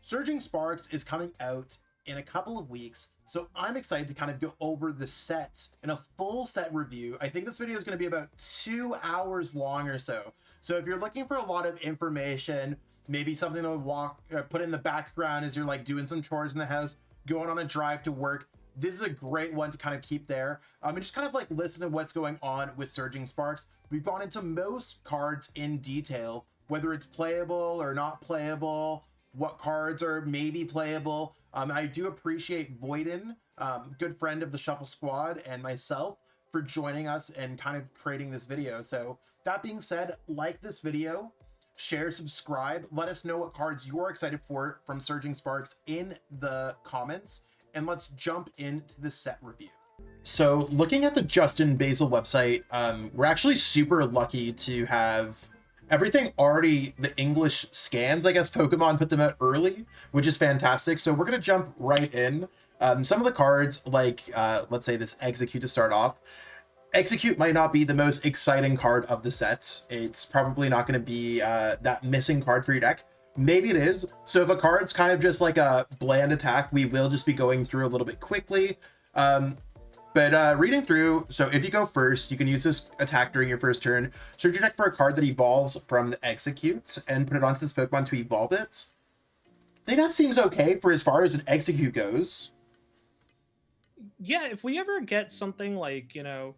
Surging Sparks is coming out in a couple of weeks, so I'm excited to kind of go over the sets in a full set review. I think this video is going to be about 2 hours long or so. So if you're looking for a lot of information, maybe something to put in the background as you're like doing some chores in the house, going on a drive to work, this is a great one to kind of keep there. And just kind of like listen to what's going on with Surging Sparks. We've gone into most cards in detail, whether it's playable or not playable, what cards are maybe playable. I do appreciate Voiden, good friend of the Shuffle Squad, and myself for joining us and kind of creating this video. So that being said, like this video, share, subscribe, let us know what cards you are excited for from Surging Sparks in the comments, and let's jump into the set review. So looking at the Justin Basil website, we're actually super lucky to have everything already, the English scans. I guess Pokemon put them out early, which is fantastic. So we're going to jump right in. Some of the cards, like let's say this Execute to start off. Execute might not be the most exciting card of the sets. It's probably not going to be that missing card for your deck. Maybe it is. So if a card's kind of just like a bland attack, we will just be going through a little bit quickly. But reading through, so if you go first, you can use this attack during your first turn. Search your deck for a card that evolves from the Execute and put it onto this Pokemon to evolve it. I think that seems okay for as far as an Execute goes. Yeah, if we ever get something like, you know,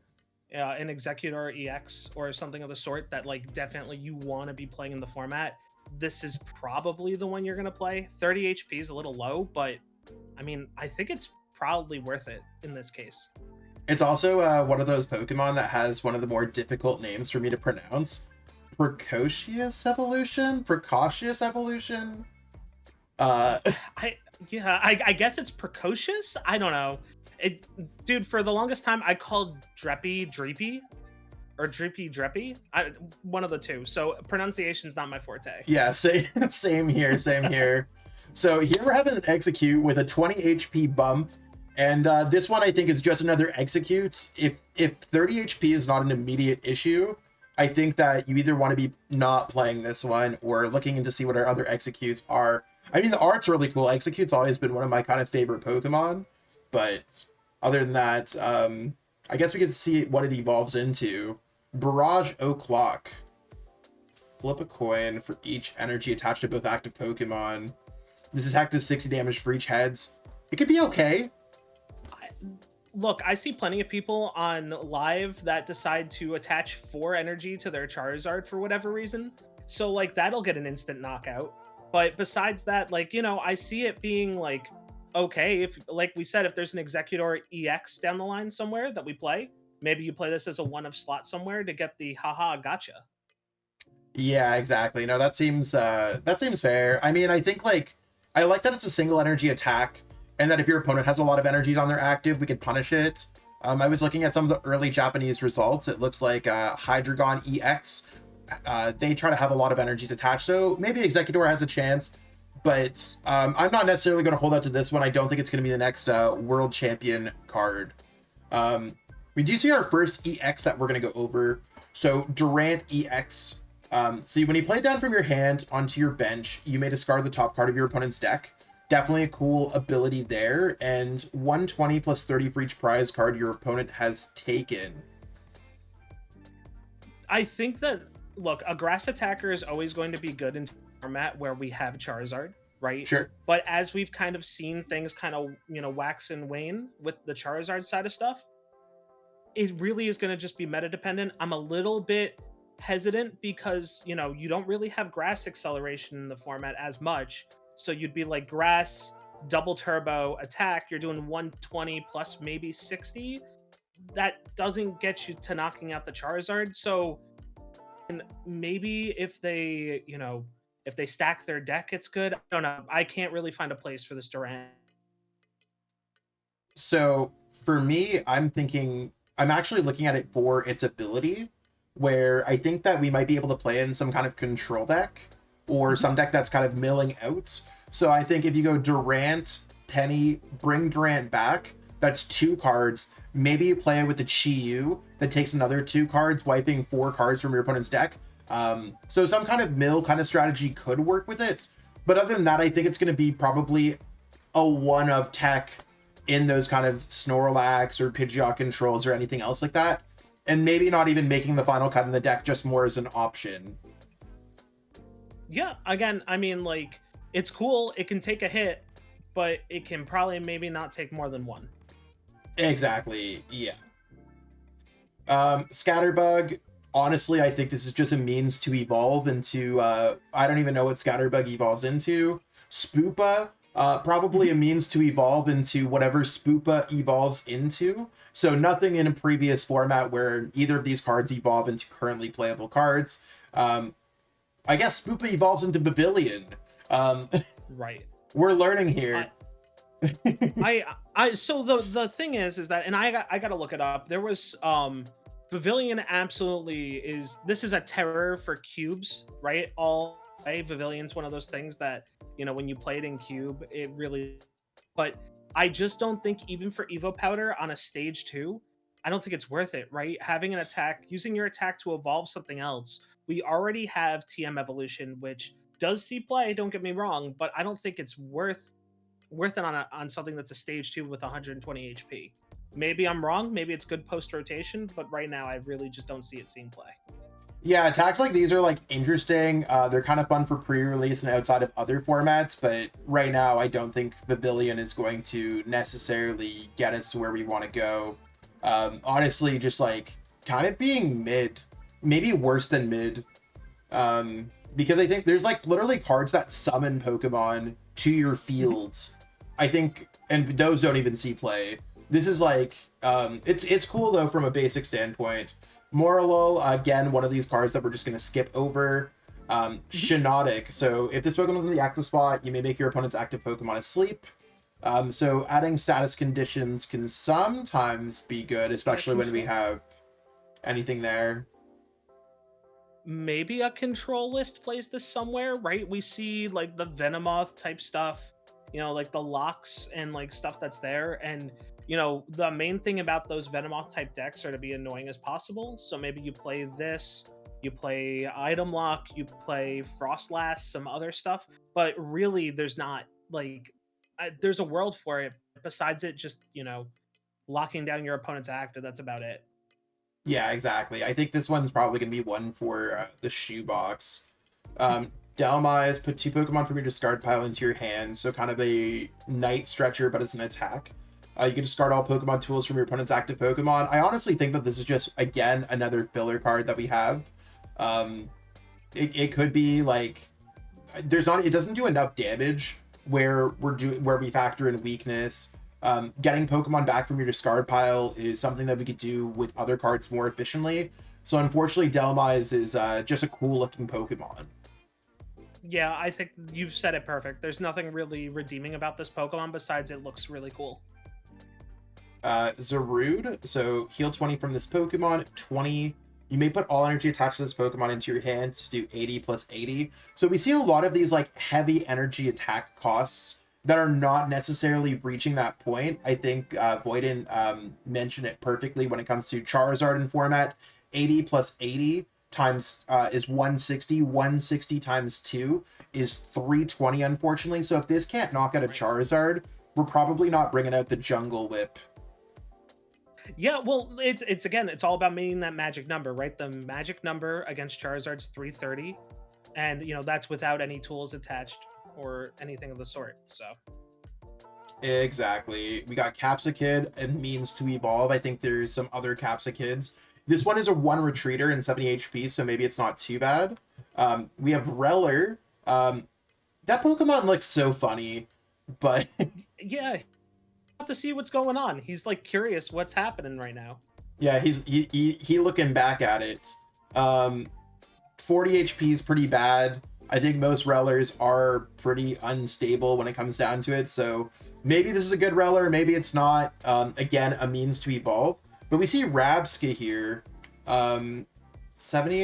an Exeggutor EX or something of the sort that like definitely you want to be playing in the format, this is probably the one you're going to play. 30 HP is a little low, but I mean, I think it's probably worth it in this case. It's also one of those Pokemon that has one of the more difficult names for me to pronounce. Precocious Evolution? Precautious Evolution? I guess it's precocious. I don't know. Dude, for the longest time I called Dreppy Dreepy or Dreepy Dreppy. One of the two. So pronunciation's not my forte. Yeah, same here, same here. So here we're having an Execute with a 20 HP bump. And this one I think is just another Execute. If 30 HP is not an immediate issue, I think that you either want to be not playing this one or looking into see what our other Executes are. I mean, the art's really cool. Execute's always been one of my kind of favorite Pokemon. But other than that, I guess we can see what it evolves into. Barrage O'Clock. Flip a coin for each energy attached to both active Pokemon. This attack does 60 damage for each heads. It could be okay. Look, I see plenty of people on live that decide to attach 4 energy to their Charizard for whatever reason. So, like, that'll get an instant knockout. But besides that, like, you know, I see it being, like, okay. If, like we said, if there's an Exeggutor EX down the line somewhere that we play, maybe you play this as a one-of slot somewhere to get the haha gotcha. Yeah, exactly. No, that seems fair. I mean, I think, like, I like that it's a single energy attack, and that if your opponent has a lot of energies on their active, we could punish it. I was looking at some of the early Japanese results. It looks like Hydreigon EX, they try to have a lot of energies attached, so maybe Exeggutor has a chance, but I'm not necessarily going to hold out to this one. I don't think it's going to be the next World Champion card. We do see our first EX that we're going to go over. So Durant EX. So when you play it down from your hand onto your bench, you may discard the top card of your opponent's deck. Definitely a cool ability there, and 120 plus 30 for each prize card your opponent has taken. I think that, look, a grass attacker is always going to be good in format where we have Charizard, right? Sure. But as we've kind of seen things kind of, you know, wax and wane with the Charizard side of stuff, it really is going to just be meta dependent. I'm a little bit hesitant because, you know, you don't really have grass acceleration in the format as much. So you'd be like grass, double turbo attack. You're doing 120 plus maybe 60. That doesn't get you to knocking out the Charizard. So, and maybe if they, you know, if they stack their deck, it's good. I don't know. I can't really find a place for this Durant. So for me, I'm actually looking at it for its ability, where I think that we might be able to play in some kind of control deck or some deck that's kind of milling out. So I think if you go Durant, Penny, bring Durant back, that's 2 cards. Maybe you play it with the Chi-Yu that takes another 2 cards, wiping 4 cards from your opponent's deck. So some kind of mill kind of strategy could work with it. But other than that, I think it's going to be probably a one of tech in those kind of Snorlax or Pidgeot controls or anything else like that. And maybe not even making the final cut in the deck, just more as an option. Yeah, again, I mean, like, it's cool. It can take a hit, but it can probably maybe not take more than one. Exactly, yeah. Scatterbug, honestly, I think this is just a means to evolve into, I don't even know what Scatterbug evolves into. Spoopa, probably a means to evolve into whatever Spoopa evolves into. So nothing in a previous format where either of these cards evolve into currently playable cards. I guess Spoopa evolves into Pavilion. Right. We're learning here. So the thing is that, and I got to look it up. There was Pavilion absolutely is. This is a terror for cubes, right? Pavilion's one of those things that, you know, when you play it in cube, it really. But I just don't think even for Evo Powder on a stage 2, I don't think it's worth it, right? Having an attack, using your attack to evolve something else. We already have TM Evolution, which does see play. Don't get me wrong, but I don't think it's worth it on something that's a stage 2 with 120 HP. Maybe I'm wrong. Maybe it's good post rotation, but right now I really just don't see it seeing play. Yeah, attacks like these are like interesting. They're kind of fun for pre-release and outside of other formats, but right now I don't think Pavilion is going to necessarily get us to where we want to go. Honestly, just like kind of being mid, maybe worse than mid. Because I think there's like literally cards that summon Pokemon to your fields. I think, and those don't even see play. This is like, it's cool though from a basic standpoint. Morlul, again, one of these cards that we're just going to skip over. Milotic. So if this Pokemon is in the active spot, you may make your opponent's active Pokemon asleep. So adding status conditions can sometimes be good, especially when we have anything there. Maybe a control list plays this somewhere, right? We see like the Venomoth type stuff, you know, like the locks and like stuff that's there. And, you know, the main thing about those Venomoth type decks are to be annoying as possible. So maybe you play this, you play Item Lock, you play Frostlass, some other stuff. But really, there's not like, there's a world for it. Besides it just, you know, locking down your opponent's active, that's about it. Yeah, exactly. I think this one's probably going to be one for the shoebox. Dhelmise, put 2 Pokemon from your discard pile into your hand, so kind of a night stretcher, but it's an attack. You can discard all Pokemon tools from your opponent's active Pokemon. I honestly think that this is just, again, another filler card that we have. It could be like, it doesn't do enough damage where we factor in weakness. Getting Pokemon back from your discard pile is something that we could do with other cards more efficiently. So unfortunately, Dhelmise is just a cool looking Pokemon. Yeah, I think you've said it perfect. There's nothing really redeeming about this Pokemon besides it looks really cool. Ceruledge, so heal 20 from this Pokemon, 20. You may put all energy attached to this Pokemon into your hands to do 80 plus 80. So we see a lot of these like heavy energy attack costs that are not necessarily reaching that point. I think Voiden mentioned it perfectly when it comes to Charizard in format. 80 plus 80 times is 160. 160 times 2 is 320, unfortunately. So if this can't knock out a Charizard, we're probably not bringing out the Jungle Whip. Yeah, well, it's again, it's all about meeting that magic number, right? The magic number against Charizard's 330, and you know that's without any tools attached or anything of the sort. So exactly, we got Capsakid and means to evolve. I think there's some other Capsakids. This one is a 1 retreater and 70 HP, so maybe it's not too bad. We have Reller. That Pokemon looks so funny, but yeah, to see what's going on. He's like curious what's happening right now. Yeah, he looking back at it. 40 HP is pretty bad. I think most Rellers are pretty unstable when it comes down to it, so maybe this is a good Reller, maybe it's not. Again, a means to evolve. But we see Rabska here. 70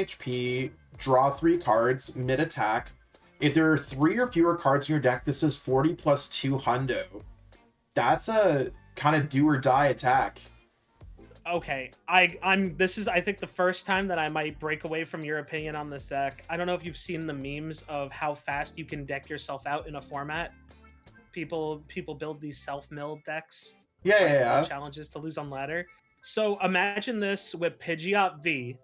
HP, draw 3 cards, mid attack. If there are 3 or fewer cards in your deck, this is 40 plus 2 hundo. That's a kind of do or die attack. Okay, I'm this is I think the first time that I might break away from your opinion on this deck. I don't know if you've seen the memes of how fast you can deck yourself out in a format. People build these self-milled decks, Yeah, yeah, right? yeah. Self challenges to lose on ladder. So imagine this with Pidgeot V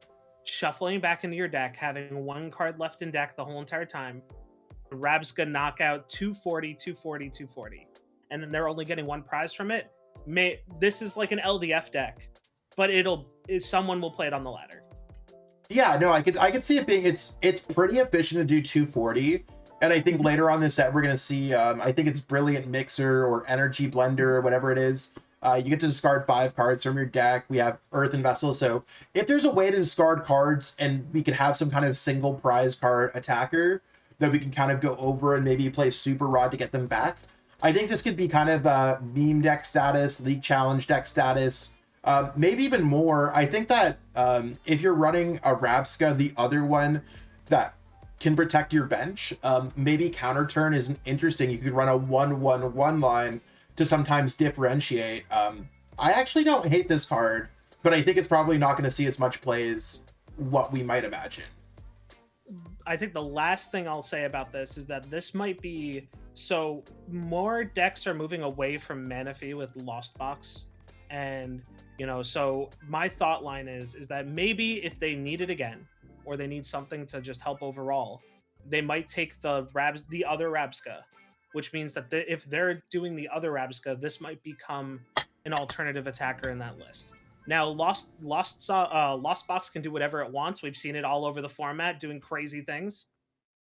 shuffling back into your deck, having one card left in deck the whole entire time. Rabsca knockout 240, 240, 240. And then they're only getting one prize from it. This is like an LDF deck, but someone will play it on the ladder. Yeah, no, I could see it being it's pretty efficient to do 240. And I think later on this set we're gonna see I think it's Brilliant Mixer or Energy Blender or whatever it is. You get to discard 5 cards from your deck. We have Earth and Vessel. So if there's a way to discard cards and we could have some kind of single prize card attacker that we can kind of go over and maybe play Super Rod to get them back, I think this could be kind of meme deck status, League Challenge deck status, maybe even more. I think that if you're running a Rabsca, the other one that can protect your bench, maybe Counter Turn isn't interesting. You could run a 1/1/1 line to sometimes differentiate. I actually don't hate this card, but I think it's probably not going to see as much play as what we might imagine. I think the last thing I'll say about this is that this might be so more decks are moving away from Manaphy with Lost Box, and so my thought line is that maybe if they need it again or they need something to just help overall, they might take the other Rabsca, which means that if they're doing the other Rabsca, this might become an alternative attacker in that list. Now, Lost Box can do whatever it wants. We've seen it all over the format doing crazy things.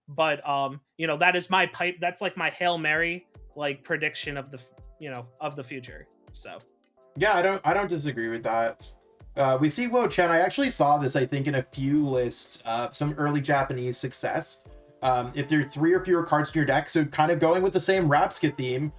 But that is my pipe. That's like my Hail Mary like prediction of the future. So yeah, I don't disagree with that. We see Wo-Chien. I actually saw this, I think, in a few lists, some early Japanese success. If there are 3 or fewer cards in your deck, so kind of going with the same Rabsca theme,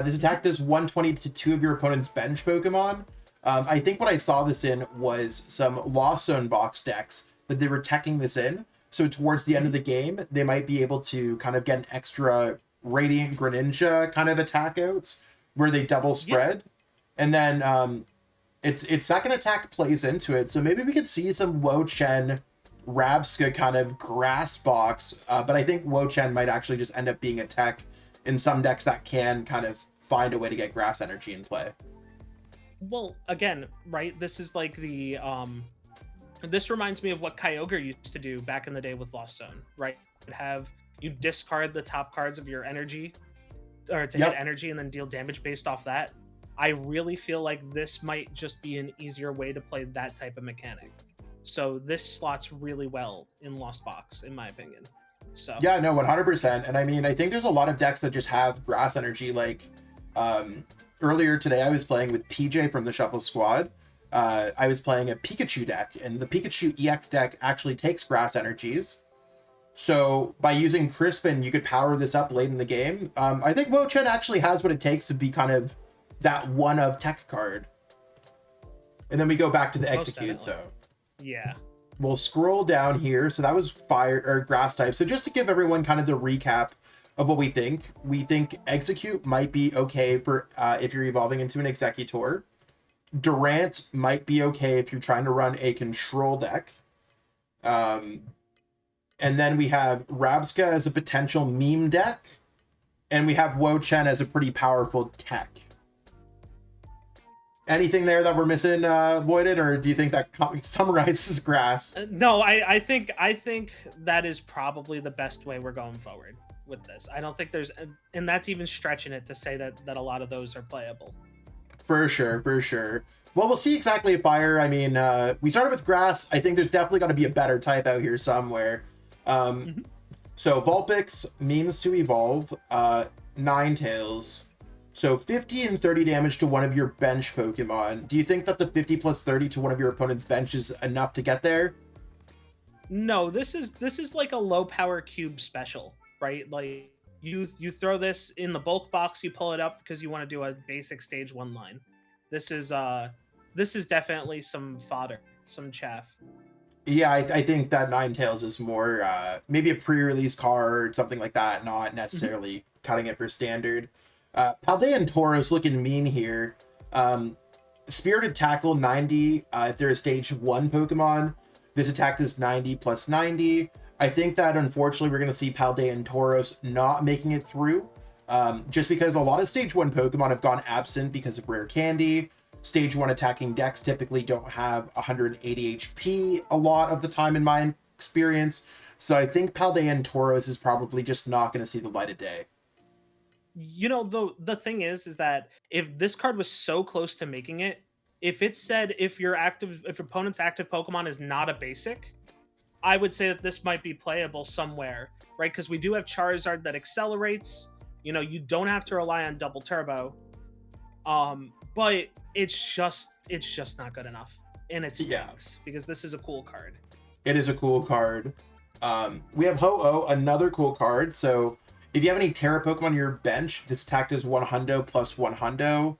this attack does 120 to 2 of your opponent's bench Pokemon. I think what I saw this in was some Lost Zone box decks that they were teching this in. So towards the end of the game, they might be able to kind of get an extra Radiant Greninja kind of attack out where they double spread. Yep. And then its second attack plays into it. So maybe we could see some Wo-Chien Rabsca kind of grass box. But I think Wo-Chien might actually just end up being a tech in some decks that can kind of find a way to get grass energy in play. Well, again, right, this is like the this reminds me of what Kyogre used to do back in the day with Lost Zone, right? You discard the top cards of your energy or to hit energy and then deal damage based off that. I really feel like this might just be an easier way to play that type of mechanic. So this slots really well in Lost Box, in my opinion. So yeah, no, 100%. And I mean, I think there's a lot of decks that just have grass energy. Like earlier today, I was playing with PJ from the Shuffle Squad. I was playing a Pikachu deck, and the Pikachu EX deck actually takes grass energies. So by using Crispin, you could power this up late in the game. I think Wo-Chien actually has what it takes to be kind of that one of tech card. And then we go back to the Execute. So yeah, we'll scroll down here. So that was fire or grass type. So just to give everyone kind of the recap of what we think Execute might be okay for if you're evolving into an Exeggutor. Durant might be okay if you're trying to run a control deck. And then we have Rabsca as a potential meme deck. And we have Wo-Chien as a pretty powerful tech. Anything there that we're missing, Voided, or do you think that summarizes grass? No, I think that is probably the best way we're going forward with this. I don't think there's, and that's even stretching it to say that a lot of those are playable. For sure. Well, we'll see exactly a fire. I mean, we started with grass. I think there's definitely got to be a better type out here somewhere. So Vulpix means to evolve, Ninetales. So 50 and 30 damage to one of your bench Pokemon. Do you think that the 50 plus 30 to one of your opponent's bench is enough to get there? No, this is like a low power cube special, right? Like you throw this in the bulk box, you pull it up because you want to do a basic stage 1 line. This is definitely some fodder, some chaff. Yeah, I think that Ninetales is more maybe a pre-release card, something like that, not necessarily cutting it for standard. Paldea and Tauros looking mean here. Spirited Tackle 90, if they're a stage 1 Pokemon. This attack is 90 plus 90. I think that unfortunately we're going to see Paldean Tauros not making it through, just because a lot of stage 1 Pokemon have gone absent because of rare candy. Stage 1 attacking decks typically don't have 180 HP a lot of the time in my experience. So I think Paldean Tauros is probably just not going to see the light of day. You know, the thing is that if this card was so close to making it, if it said if your opponent's active Pokemon is not a basic, I would say that this might be playable somewhere, right? Because we do have Charizard that accelerates. You know, you don't have to rely on double turbo. But it's just not good enough. And it stinks because this is a cool card. It is a cool card. We have Ho-Oh, another cool card. So if you have any Tera Pokemon on your bench, this attack is 100 plus 100.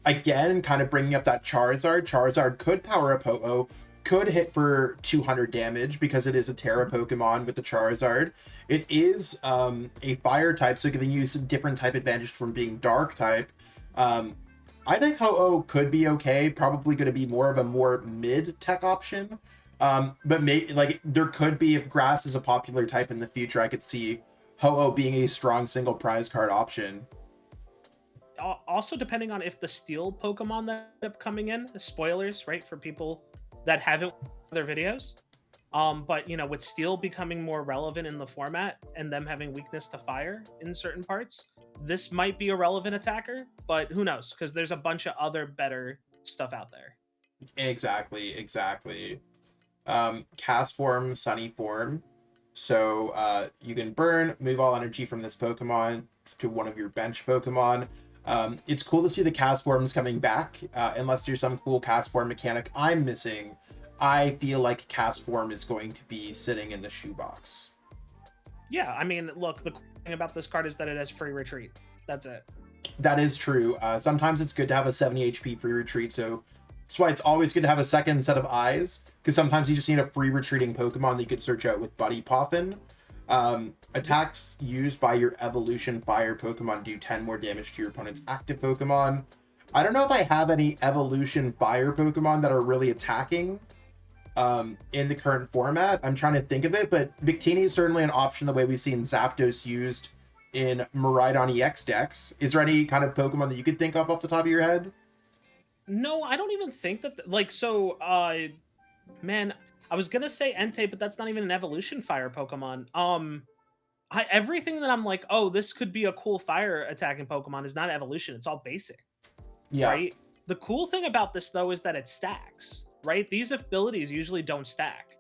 Again, kind of bringing up that Charizard. Charizard could power up Ho-Oh, could hit for 200 damage because it is a Tera Pokemon with the Charizard. It is a fire type, so giving you some different type advantage from being dark type. I think Ho-Oh could be okay. Probably going to be more of a mid tech option. But there could be, if grass is a popular type in the future, I could see Ho-Oh being a strong single prize card option. Also, depending on if the steel Pokemon that end up coming in, spoilers, right, for people that haven't their videos. But you know, with steel becoming more relevant in the format and them having weakness to fire in certain parts, this might be a relevant attacker, but who knows? Because there's a bunch of other better stuff out there. Exactly. Cast form, Sunny form. So you can burn, move all energy from this Pokemon to one of your bench Pokemon. It's cool to see the cast forms coming back, unless there's some cool cast form mechanic I'm missing. I feel like cast form is going to be sitting in the shoebox. Yeah, I mean, look, the cool thing about this card is that it has free retreat. That's it. That is true. Sometimes it's good to have a 70 HP free retreat, so that's why it's always good to have a second set of eyes, because sometimes you just need a free retreating Pokemon that you could search out with Buddy Poffin. Attacks used by your Evolution Fire Pokemon do 10 more damage to your opponent's active Pokemon. I don't know if I have any Evolution Fire Pokemon that are really attacking in the current format. I'm trying to think of it, but Victini is certainly an option the way we've seen Zapdos used in Miraidon EX decks. Is there any kind of Pokemon that you could think of off the top of your head? No, I don't even think that... man, I was gonna say Entei, but that's not even an Evolution Fire Pokemon. Everything that I'm like, oh, this could be a cool fire attacking Pokemon is not Evolution. It's all basic. Yeah. Right? The cool thing about this, though, is that it stacks. Right? These abilities usually don't stack.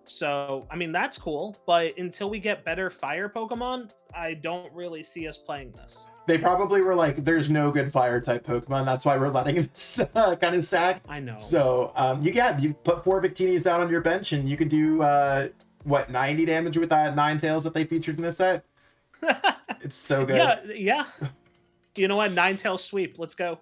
So, I mean, that's cool. But until we get better fire Pokemon, I don't really see us playing this. They probably were like, there's no good fire type Pokemon. That's why we're letting him kind of sack. I know. So you put 4 Victinis down on your bench and you can do 90 damage with that Ninetales that they featured in this set. It's so good. Yeah. You know what? Ninetales sweep. Let's go.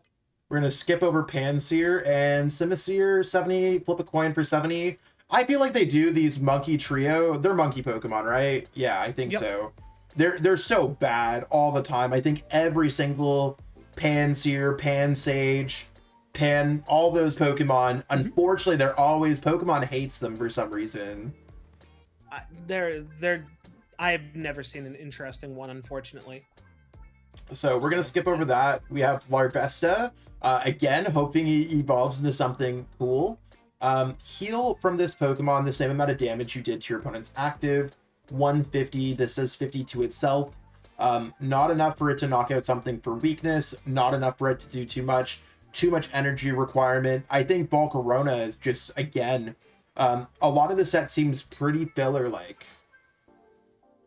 We're going to skip over Panseer and Simisear, 70, flip a coin for 70. I feel like they do these monkey trio. They're monkey Pokemon, right? Yeah, I think so. They're so bad all the time. I think every single Panseer, Pansage, all those Pokemon, unfortunately, they're always... Pokemon hates them for some reason. I have never seen an interesting one, unfortunately. So we're going to skip over that. We have Larvesta. Again, hoping he evolves into something cool. Heal from this Pokemon the same amount of damage you did to your opponent's active. 150. This does 50 to itself. Not enough for it to knock out something for weakness. Not enough for it to do too much. Too much energy requirement. I think Volcarona is just, again, a lot of the set seems pretty filler-like.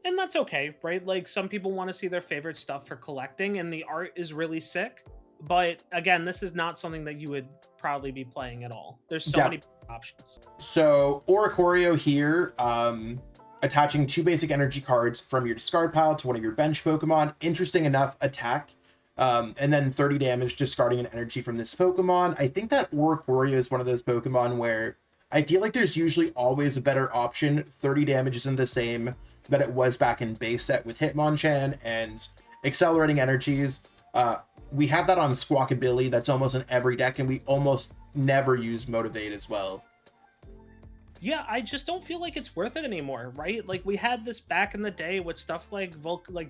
And that's okay, right? Like, some people want to see their favorite stuff for collecting, and the art is really sick. But again, this is not something that you would probably be playing at all. There's so many options. So Oricorio here, attaching 2 basic energy cards from your discard pile to one of your bench Pokemon. Interesting enough attack. And then 30 damage discarding an energy from this Pokemon. I think that Oricorio is one of those Pokemon where I feel like there's usually always a better option. 30 damage isn't the same that it was back in base set with Hitmonchan and accelerating energies. we have that on Squawkabilly. That's almost in every deck, and we almost never use Motivate as well. Yeah, I just don't feel like it's worth it anymore, right? Like we had this back in the day with stuff like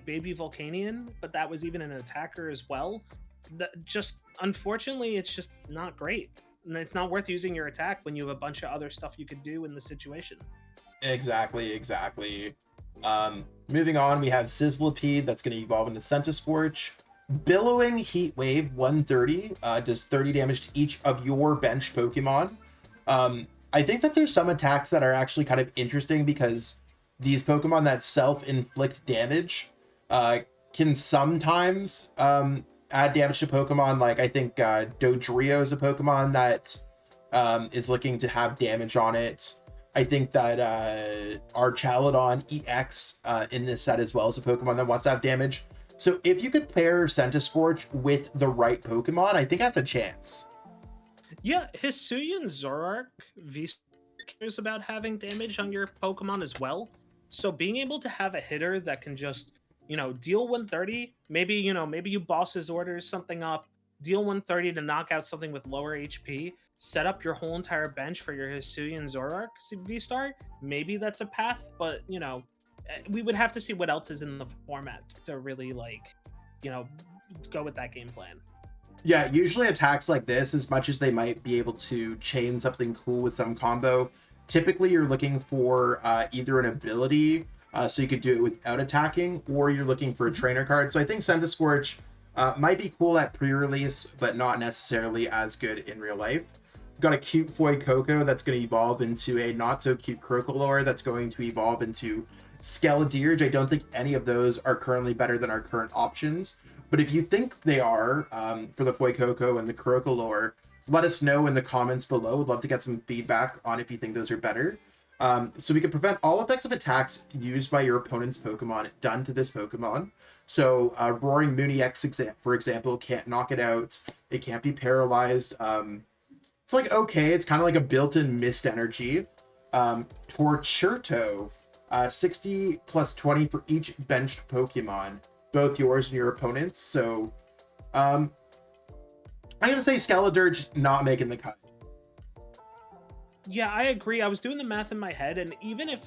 Baby Volcanion, but that was even an attacker as well. Just unfortunately, it's just not great, and it's not worth using your attack when you have a bunch of other stuff you could do in the situation. Exactly. Moving on, we have Sizzlipede that's going to evolve into Centiskorch. Billowing Heat Wave 130 does 30 damage to each of your bench Pokemon. I think that there's some attacks that are actually kind of interesting because these Pokemon that self-inflict damage can sometimes add damage to Pokemon. Like I think Dodrio is a Pokemon that is looking to have damage on it. I think that our Chaladon EX in this set as well is a Pokemon that wants to have damage. So if you could pair Centiskorch with the right Pokemon, I think that's a chance. Yeah, Hisuian Zoroark V cares about having damage on your Pokemon as well. So being able to have a hitter that can just, deal 130, maybe you boss his orders something up, deal 130 to knock out something with lower HP, set up your whole entire bench for your Hisuian Zoroark V-Star, maybe that's a path, but, we would have to see what else is in the format to really, go with that game plan. Yeah, usually attacks like this, as much as they might be able to chain something cool with some combo, typically you're looking for either an ability, so you could do it without attacking, or you're looking for a trainer card. So I think Centiskorch might be cool at pre-release, but not necessarily as good in real life. We've got a cute Fuecoco that's going to evolve into a not-so-cute Crocalor that's going to evolve into Skeledirge. I don't think any of those are currently better than our current options. But if you think they are, for the Fuecoco and the Crocalor, let us know in the comments below. We'd love to get some feedback on if you think those are better. So we can prevent all effects of attacks used by your opponent's Pokemon done to this Pokemon. So Roaring Mooney X, for example, can't knock it out. It can't be paralyzed. It's like, okay, it's kind of like a built-in mist energy. Torchurto, 60 plus 20 for each benched Pokemon, both yours and your opponent's. So I'm gonna say Skeledirge not making the cut. Yeah, I agree. I was doing the math in my head, and even if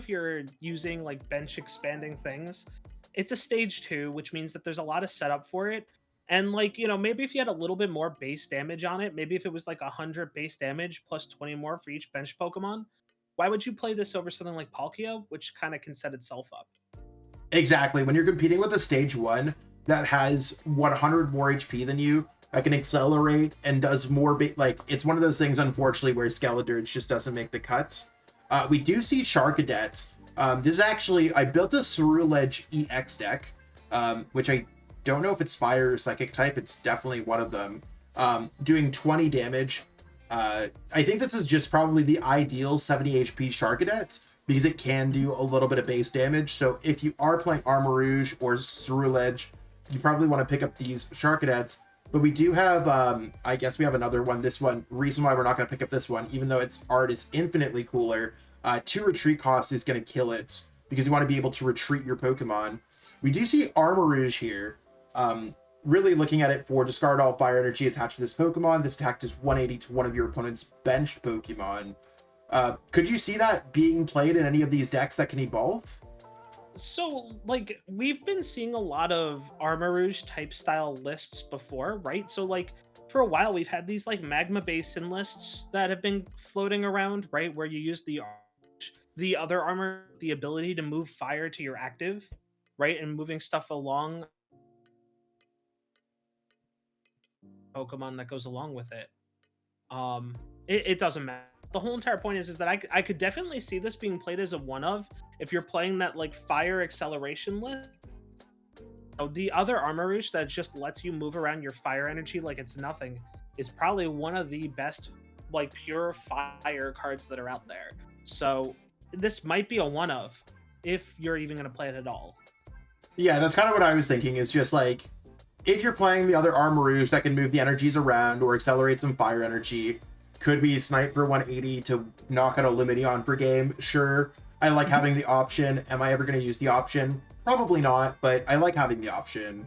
you're using like bench expanding things, it's a stage 2, which means that there's a lot of setup for it. And maybe if you had a little bit more base damage on it, maybe if it was like 100 base damage plus 20 more for each bench Pokemon, why would you play this over something like Palkia, which kind of can set itself up? Exactly. When you're competing with a stage 1 that has 100 more HP than you, that can accelerate and does more, it's one of those things, unfortunately, where Skeledirge just doesn't make the cuts. We do see Charcadet. This is actually, I built a Ceruledge EX deck, which I don't know if it's fire or psychic type. It's definitely one of them. Doing 20 damage. I think this is just probably the ideal 70 HP Charcadet, because it can do a little bit of base damage. So if you are playing Armarouge or Ceruledge, you probably want to pick up these Charcadets. But we do have, I guess we have another one. This one, reason why we're not going to pick up this one, even though its art is infinitely cooler, 2 retreat cost is going to kill it, because you want to be able to retreat your Pokemon. We do see Armarouge here. Really looking at it for discard all fire energy attached to this Pokemon. This attack does 180 to one of your opponent's benched Pokemon. Could you see that being played in any of these decks that can evolve? So, we've been seeing a lot of Armarouge type style lists before, right? So, for a while, we've had these, Magma Basin lists that have been floating around, right? Where you use the other armor, the ability to move fire to your active, right? And moving stuff along Pokemon that goes along with it. It doesn't matter. The whole entire point is that I could definitely see this being played as a one-of if you're playing that fire acceleration list. The other Armarouge that just lets you move around your fire energy like it's nothing is probably one of the best pure fire cards that are out there. So this might be a one-of if you're even going to play it at all. Yeah, that's kind of what I was thinking, is just if you're playing the other Armarouge that can move the energies around or accelerate some fire energy, could be snipe for 180 to knock out a Lumineon per game. Sure, I like having the option. Am I ever going to use the option? Probably not, but I like having the option.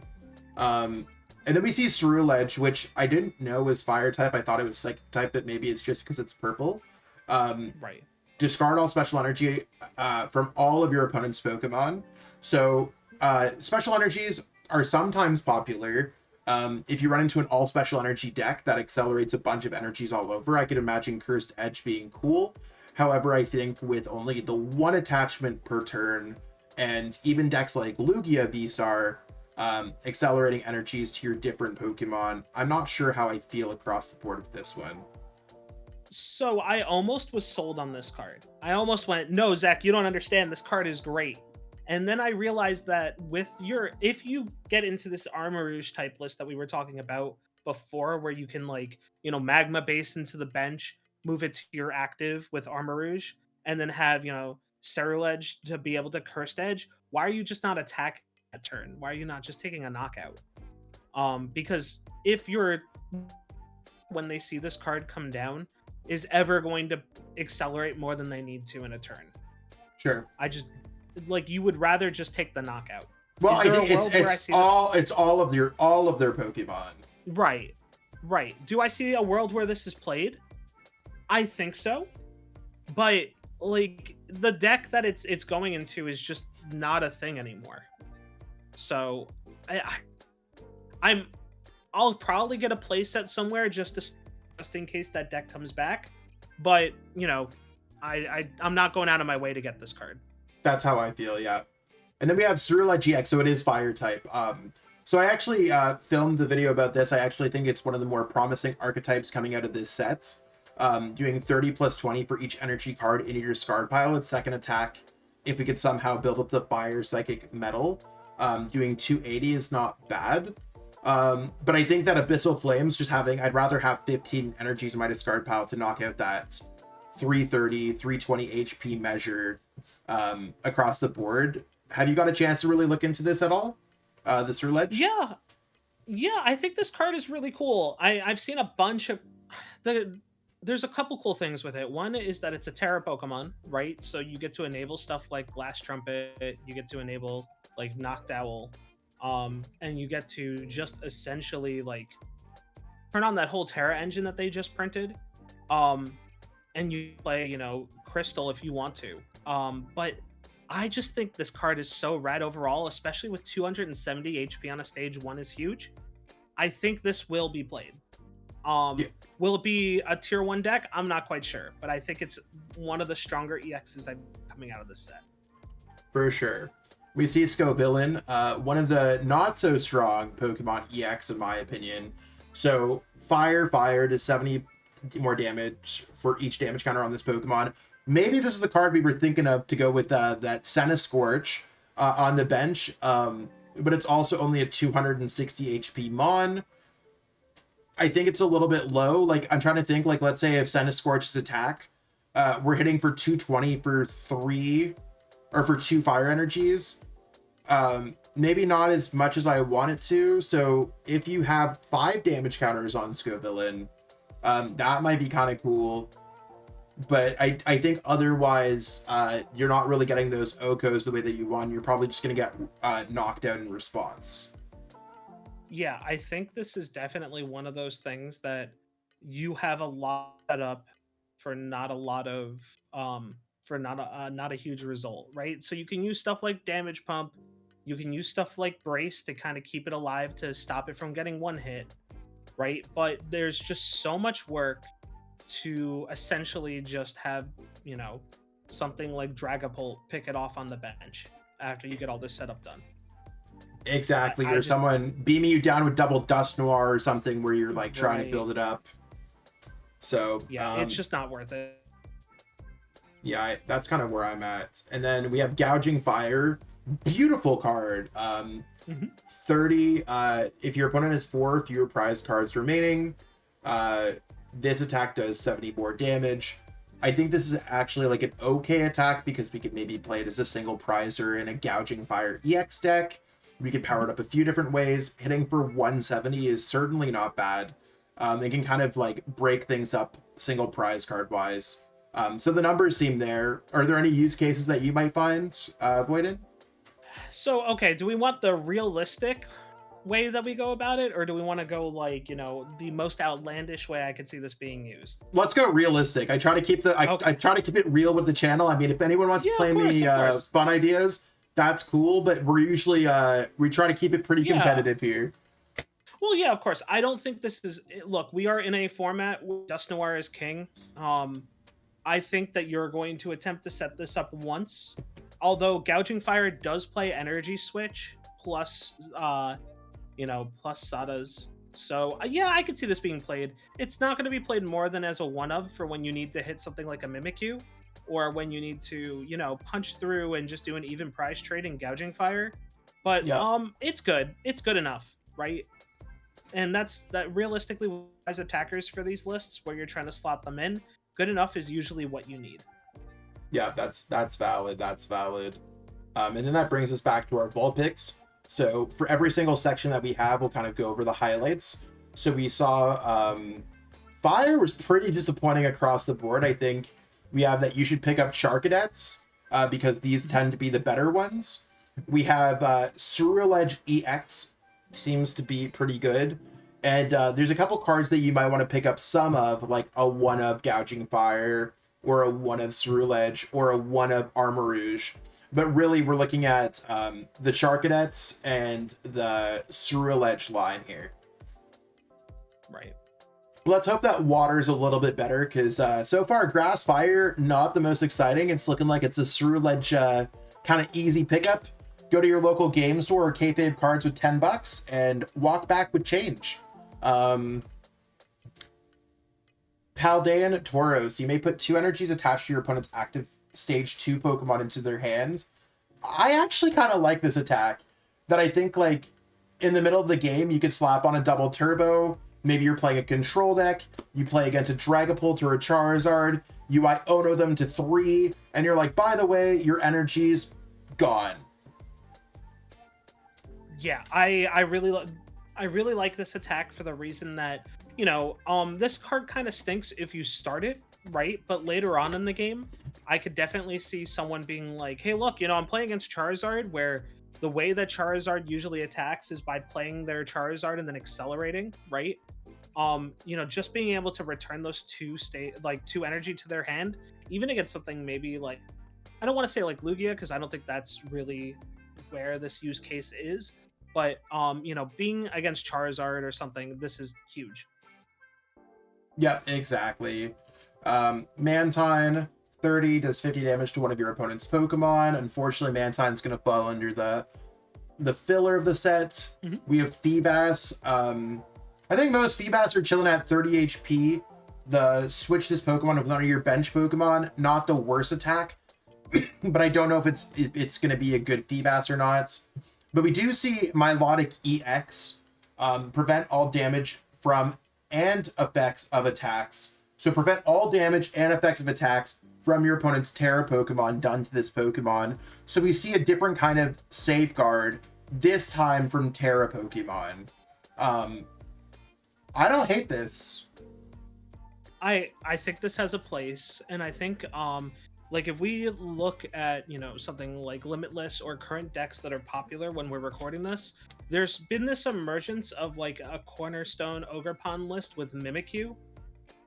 And And then we see Ceruledge, which I didn't know was fire type. I thought it was psychic type, but maybe it's just because it's purple. Right. Discard all special energy from all of your opponent's Pokemon. So special energies are sometimes popular. If you run into an all special energy deck that accelerates a bunch of energies all over, I could imagine Cursed Edge being cool. However, I think with only the one attachment per turn, and even decks like Lugia V-Star, accelerating energies to your different Pokemon, I'm not sure how I feel across the board with this one. So I almost was sold on this card. I almost went, no, Zach, you don't understand. This card is great. And then I realized that if you get into this Armarouge type list that we were talking about before, where you can magma base into the bench, move it to your active with Armarouge, and then have, Ceruledge to be able to Cursed Edge, why are you just not attacking a turn? Why are you not just taking a knockout? Because if when they see this card come down, is ever going to accelerate more than they need to in a turn. Sure. I just you would rather just take the knockout. Well, I think it's all of their Pokemon. Right. Do I see a world where this is played? I think so. But the deck that it's going into is just not a thing anymore. So I'll probably get a playset somewhere just in case that deck comes back. But I'm not going out of my way to get this card. That's how I feel, yeah. And then we have Ceruledge EX, so it is fire type. So I actually filmed the video about this. I actually think it's one of the more promising archetypes coming out of this set. Doing 30 plus 20 for each energy card into your discard pile. Its second attack, if we could somehow build up the fire psychic metal, doing 280 is not bad. But I think that Abyssal Flames, I'd rather have 15 energies in my discard pile to knock out that 330, 320 HP measure across the board. Have you got a chance to really look into this at all? The Ceruledge? Yeah, I think this card is really cool. I've seen a bunch of there's a couple cool things with it. One is that it's a Tera Pokemon, right? So you get to enable stuff like Glass Trumpet, you get to enable Noctowl, and you get to just essentially turn on that whole Terra engine that they just printed, and you play Crystal if you want to. But I just think this card is so rad overall, especially with 270 HP on a stage 1 is huge. I think this will be played. Will it be a tier 1 deck? I'm not quite sure, but I think it's one of the stronger EXs coming out of this set. For sure. We see Scovillain, one of the not so strong Pokemon EX in my opinion. So fire does 70 more damage for each damage counter on this Pokemon. Maybe this is the card we were thinking of to go with that Senna Scorch on the bench, but it's also only a 260 HP Mon. I think it's a little bit low. I'm trying to think, let's say if Senna Scorch's attack, we're hitting for 220 for 3 or for 2 fire energies. Maybe not as much as I want it to. So if you have 5 damage counters on Scovillain, that might be kind of cool. But I think otherwise, you're not really getting those Okos the way that you want. You're probably just going to get knocked out in response. Yeah, I think this is definitely one of those things that you have a lot set up for not a lot of not a huge result, right? So you can use stuff like Damage Pump, you can use stuff like Brace to kind of keep it alive to stop it from getting one hit, right? But there's just so much work to essentially just have, something like Dragapult pick it off on the bench after you get all this setup done. Exactly. Or someone beaming you down with double Dust Noir or something where you're trying to build it up. So yeah, it's just not worth it. Yeah, that's kind of where I'm at. And then we have Gouging Fire. Beautiful card. 30. If your opponent has 4 fewer prize cards remaining, this attack does 70 more damage. I think this is actually an okay attack because we could maybe play it as a single prizer in a Gouging Fire EX deck. We could power it up a few different ways. Hitting for 170 is certainly not bad. They can kind of break things up single prize card wise. So the numbers seem there. Are there any use cases that you might find, Voidin? So, okay, do we want the realistic way that we go about it, or do we want to go like, the most outlandish way I could see this being used? Let's go realistic. I try to keep I try to keep it real with the channel. I mean, if anyone wants to play me fun ideas, that's cool, but we're usually we try to keep it pretty competitive here. Well, yeah, of course. I don't think this is... Look, we are in a format where Dusknoir is king. I think that you're going to attempt to set this up once. Although Gouging Fire does play Energy Switch plus, plus Sada's. So, yeah, I could see this being played. It's not going to be played more than as a one-of for when you need to hit something like a Mimikyu, or when you need to, punch through and just do an even price trade in Gouging Fire. But, it's good. It's good enough, right? And that realistically, as attackers for these lists where you're trying to slot them in, good enough is usually what you need. Yeah, that's valid. That's valid. And then that brings us back to our vault picks. So for every single section that we have, we'll kind of go over the highlights. So we saw Fire was pretty disappointing across the board. I think we have that you should pick up Charcadets because these tend to be the better ones. We have Ceruledge EX. Seems to be pretty good, and there's a couple cards that you might want to pick up some of, like a one of Gouging Fire, or a one of Ceruledge, or a one of Armarouge. But really, we're looking at the Charcadets and the Ceruledge line here. Right. Let's hope that water's a little bit better, because so far, Grass Fire, not the most exciting. It's looking like it's a Ceruledge kind of easy pickup. Go to your local game store or kayfabe cards with $10 and walk back with change. Paldean Tauros. You may put 2 energies attached to your opponent's active stage 2 Pokemon into their hands. I actually kind of like this attack. That I think, like, in the middle of the game, you could slap on a double turbo. Maybe you're playing a control deck. You play against a Dragapult or a Charizard. You Ono them to 3. And you're like, by the way, your energy's gone. Yeah, I really like this attack for the reason that, this card kind of stinks if you start it, right? But later on in the game, I could definitely see someone being like, hey, look, I'm playing against Charizard, where the way that Charizard usually attacks is by playing their Charizard and then accelerating, right? Just being able to return those 2 energy to their hand, even against something maybe like, I don't want to say like Lugia, because I don't think that's really where this use case is. But, being against Charizard or something, this is huge. Yeah, exactly. Mantine, 30, does 50 damage to one of your opponent's Pokemon. Unfortunately, Mantine's going to fall under the filler of the set. Mm-hmm. We have Feebas. I think most Feebas are chilling at 30 HP. The switch this Pokemon with one of your bench Pokemon, not the worst attack. But I don't know if it's going to be a good Feebas or not. But we do see Milotic EX prevent all damage from and effects of attacks. So prevent all damage and effects of attacks from your opponent's Tera Pokemon done to this Pokemon. So we see a different kind of safeguard, this time from Tera Pokemon. I don't hate this. I think this has a place, and I think if we look at, something like Limitless or current decks that are popular when we're recording this, there's been this emergence of like a cornerstone Ogerpon list with Mimikyu,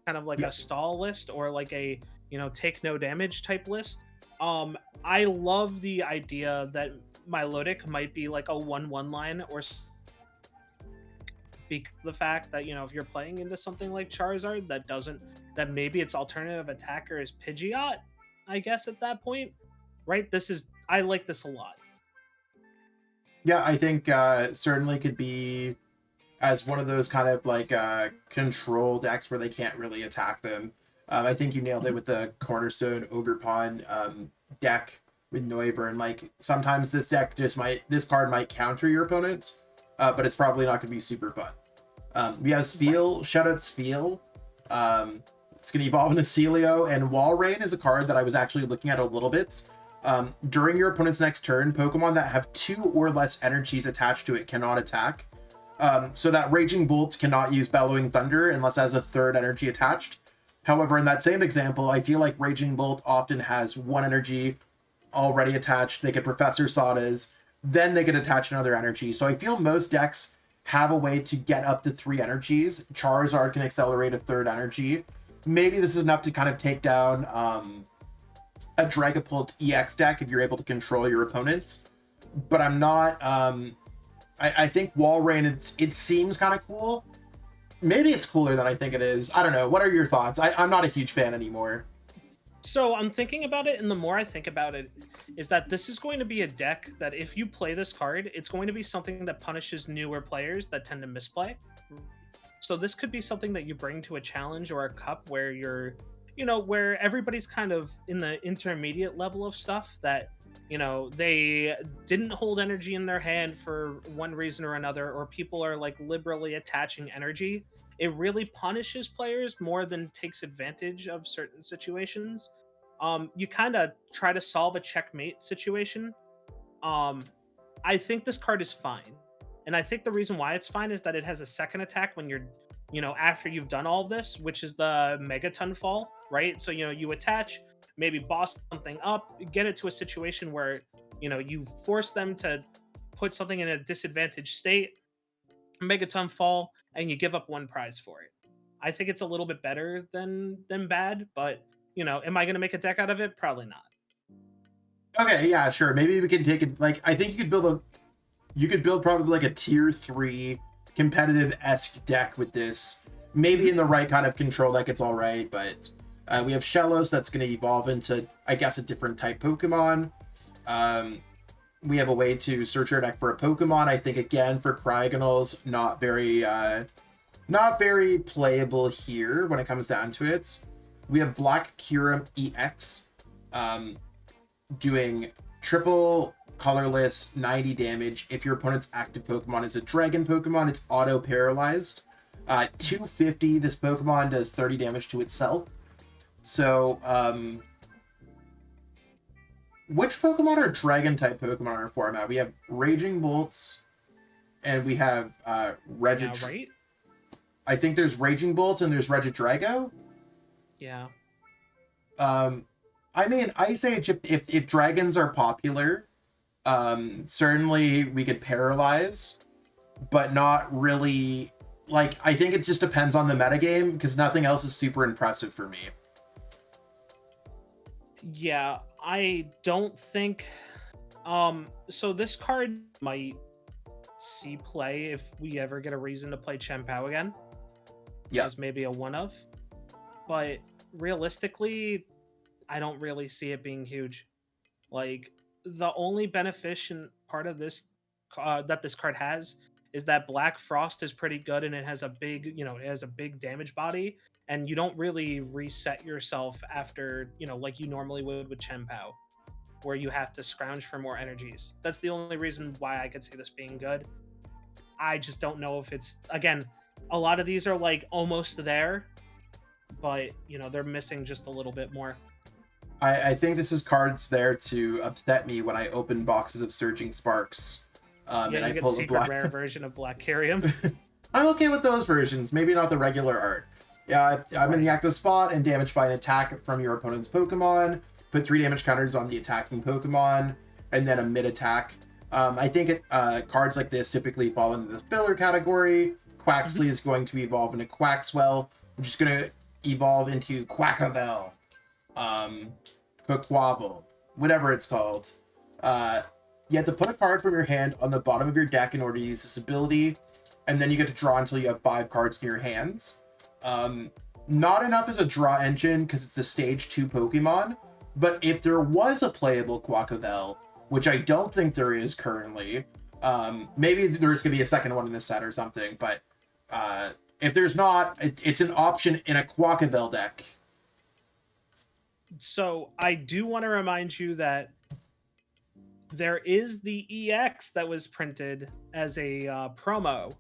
kind of like a stall list, or like a, take no damage type list. I love the idea that Milotic might be like a 1/1 line, or because the fact that, if you're playing into something like Charizard that maybe its alternative attacker is Pidgeot, I guess at that point, right? I like this a lot. Yeah, I think certainly could be as one of those kind of like control decks where they can't really attack them. I think you nailed it with the Cornerstone Ogerpon deck with Noivern. Like sometimes this card might counter your opponent, but it's probably not going to be super fun. We have Spiel, shout out Spiel. It's going to evolve into Celio, and Walrein is a card that I was actually looking at a little bit. During your opponent's next turn, Pokemon that have 2 or less energies attached to it cannot attack. So that Raging Bolt cannot use Bellowing Thunder unless it has a 3rd energy attached. However, in that same example, I feel like Raging Bolt often has 1 energy already attached. They could Professor Sada's, then they could attach another energy. So I feel most decks have a way to get up to 3 energies. Charizard can accelerate a 3rd energy. Maybe this is enough to kind of take down a Dragapult EX deck if you're able to control your opponents. But I'm not... I think Walrein, it seems kind of cool. Maybe it's cooler than I think it is. I don't know. What are your thoughts? I'm not a huge fan anymore. So I'm thinking about it, and the more I think about it, is that this is going to be a deck that if you play this card, it's going to be something that punishes newer players that tend to misplay. So this could be something that you bring to a challenge or a cup where you're, where everybody's kind of in the intermediate level of stuff that, they didn't hold energy in their hand for one reason or another, or people are like liberally attaching energy. It really punishes players more than takes advantage of certain situations. You kind of try to solve a checkmate situation. I think this card is fine. And I think the reason why it's fine is that it has a second attack when you're, after you've done all of this, which is the Megaton fall, right? So, you attach, maybe boss something up, get it to a situation where, you force them to put something in a disadvantaged state, Megaton fall, and you give up 1 prize for it. I think it's a little bit better than bad, but am I going to make a deck out of it? Probably not. Okay, yeah, sure. Maybe we can take it. Like, I think you could build probably like a tier 3 competitive-esque deck with this. Maybe in the right kind of control deck, it's all right. But we have Shellos that's going to evolve into, I guess, a different type Pokemon. We have a way to search our deck for a Pokemon. I think, again, for Cryogonals, not very playable here when it comes down to it. We have Black Kyurem EX doing triple colorless 90 damage. If your opponent's active Pokemon is a dragon Pokemon, it's auto paralyzed. 250, this Pokemon does 30 damage to itself. So, which Pokemon are dragon-type Pokemon in our format? We have Raging Bolts, and we have Regid... right? I think there's Raging Bolt and there's Regidrago. Yeah. I mean, Ice Age, if dragons are popular, certainly we could paralyze, but not really... Like, I think it just depends on the metagame, because nothing else is super impressive for me. Yeah, I don't think... so this card might see play if we ever get a reason to play Chien-Pao again. Yeah. As maybe a one-of. But realistically, I don't really see it being huge. Like, the only beneficent part of this that this card has is that Black Frost is pretty good, and it has a big, it has a big damage body, and you don't really reset yourself after, like you normally would with Chien-Pao, where you have to scrounge for more energies. That's the only reason why I could see this being good. I just don't know if it's, again, a lot of these are like almost there, but they're missing just a little bit more. I think this is cards there to upset me when I open boxes of Surging Sparks. And I get pull secret the black rare version of Black Kyurem. I'm okay with those versions, maybe not the regular art. Yeah, I'm in the active spot and damaged by an attack from your opponent's Pokemon. Put 3 damage counters on the attacking Pokemon, and then a mid-attack. I think cards like this typically fall into the filler category. Quaxley is going to evolve into Quaxwell, which is going to evolve into Quackavel, Quaquavel, whatever it's called. You have to put a card from your hand on the bottom of your deck in order to use this ability, and then you get to draw until you have 5 cards in your hands. Not enough as a draw engine because it's a stage 2 Pokemon, but if there was a playable Quackavel, which I don't think there is currently, maybe there's going to be a second one in this set or something, but if there's not, it's an option in a Quackavel deck. So I do want to remind you that there is the EX that was printed as a promo.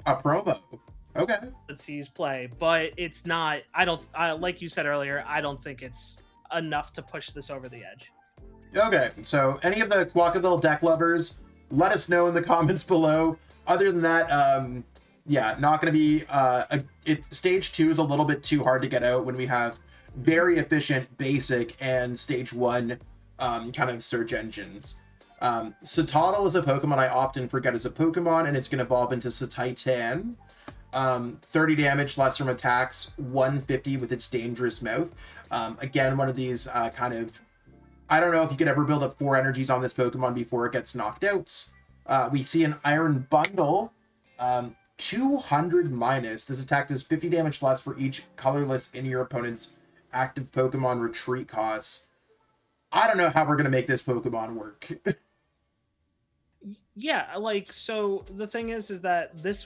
A promo? Okay. That sees play, but it's not, like you said earlier, I don't think it's enough to push this over the edge. Okay, so any of the Quackavel deck lovers, let us know in the comments below. Other than that, yeah, not going to be... stage 2 is a little bit too hard to get out when we have very efficient basic and stage 1 kind of search engines. Satotl is a Pokemon I often forget as a Pokemon, and it's going to evolve into Sataitan. 30 damage, less from attacks, 150 with its dangerous mouth. Again, one of these kind of... I don't know if you could ever build up 4 energies on this Pokemon before it gets knocked out. We see an Iron Bundle, 200 minus. This attack does 50 damage less for each colorless in your opponent's active Pokemon retreat costs. I don't know how we're going to make this Pokemon work. Yeah, like, so the thing is that this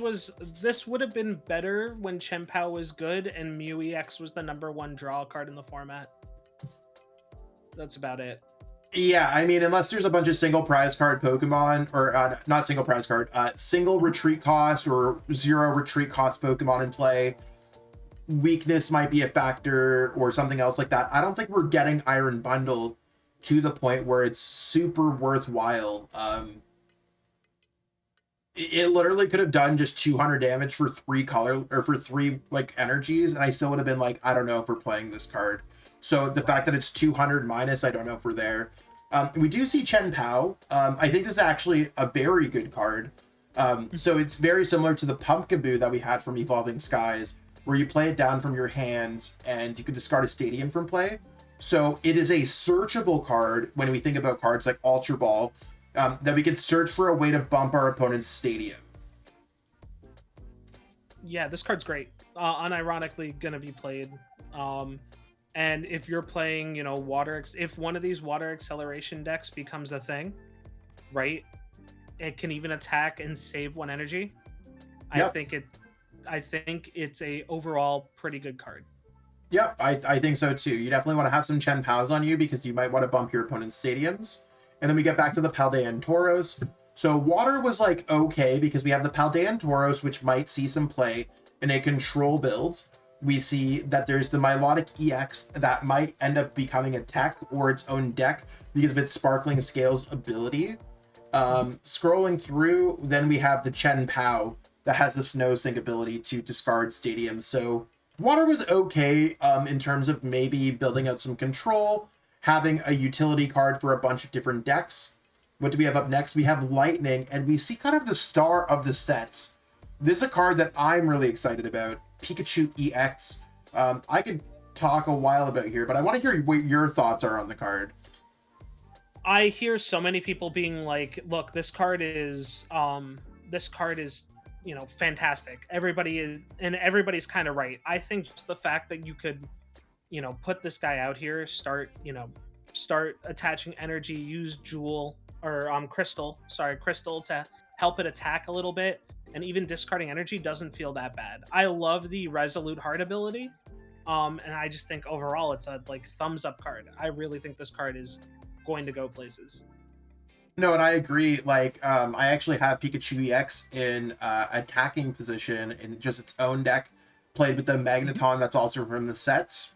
would have been better when Chien-Pao was good and Mew EX was the #1 draw card in the format. That's about it. Yeah, I mean, unless there's a bunch of single prize card Pokemon, or not single prize card, single retreat cost or 0 retreat cost Pokemon in play, weakness might be a factor or something else like that. I don't think we're getting Iron Bundle to the point where it's super worthwhile. It literally could have done just 200 damage for 3 like energies, and I still would have been like, I don't know if we're playing this card. So the fact that it's 200 minus, I don't know if we're there. We do see Chien-Pao. I think this is actually a very good card. So it's very similar to the Pumpkaboo that we had from Evolving Skies, where you play it down from your hands and you can discard a Stadium from play. So it is a searchable card when we think about cards like Ultra Ball, that we can search for a way to bump our opponent's Stadium. Yeah, this card's great. Unironically gonna be played. And if you're playing, if one of these water acceleration decks becomes a thing, right? It can even attack and save 1 energy. Yep. I think it's a overall pretty good card. Yep, I think so too. You definitely want to have some Chien-Paos on you because you might want to bump your opponent's Stadiums. And then we get back to the Paldean Tauros. So water was like okay because we have the Paldean Tauros, which might see some play in a control build. We see that there's the Milotic EX that might end up becoming a tech or its own deck because of its Sparkling Scales ability. Scrolling through, then we have the Chien-Pao that has the Snow Sink ability to discard Stadiums. So water was okay in terms of maybe building out some control, having a utility card for a bunch of different decks. What do we have up next? We have Lightning, and we see kind of the star of the sets. This is a card that I'm really excited about. Pikachu EX. I could talk a while about here, but I want to hear what your thoughts are on the card. I hear so many people being like, look, this card is fantastic. Everybody's kind of right. I think just the fact that you could, put this guy out here, start attaching energy, use Jewel or Crystal to help it attack a little bit, and even discarding energy doesn't feel that bad. I love the Resolute Heart ability, and I just think overall it's a thumbs up card. I really think this card is going to go places. No, and I agree. I actually have Pikachu EX in attacking position in just its own deck, played with the Magneton that's also from the sets.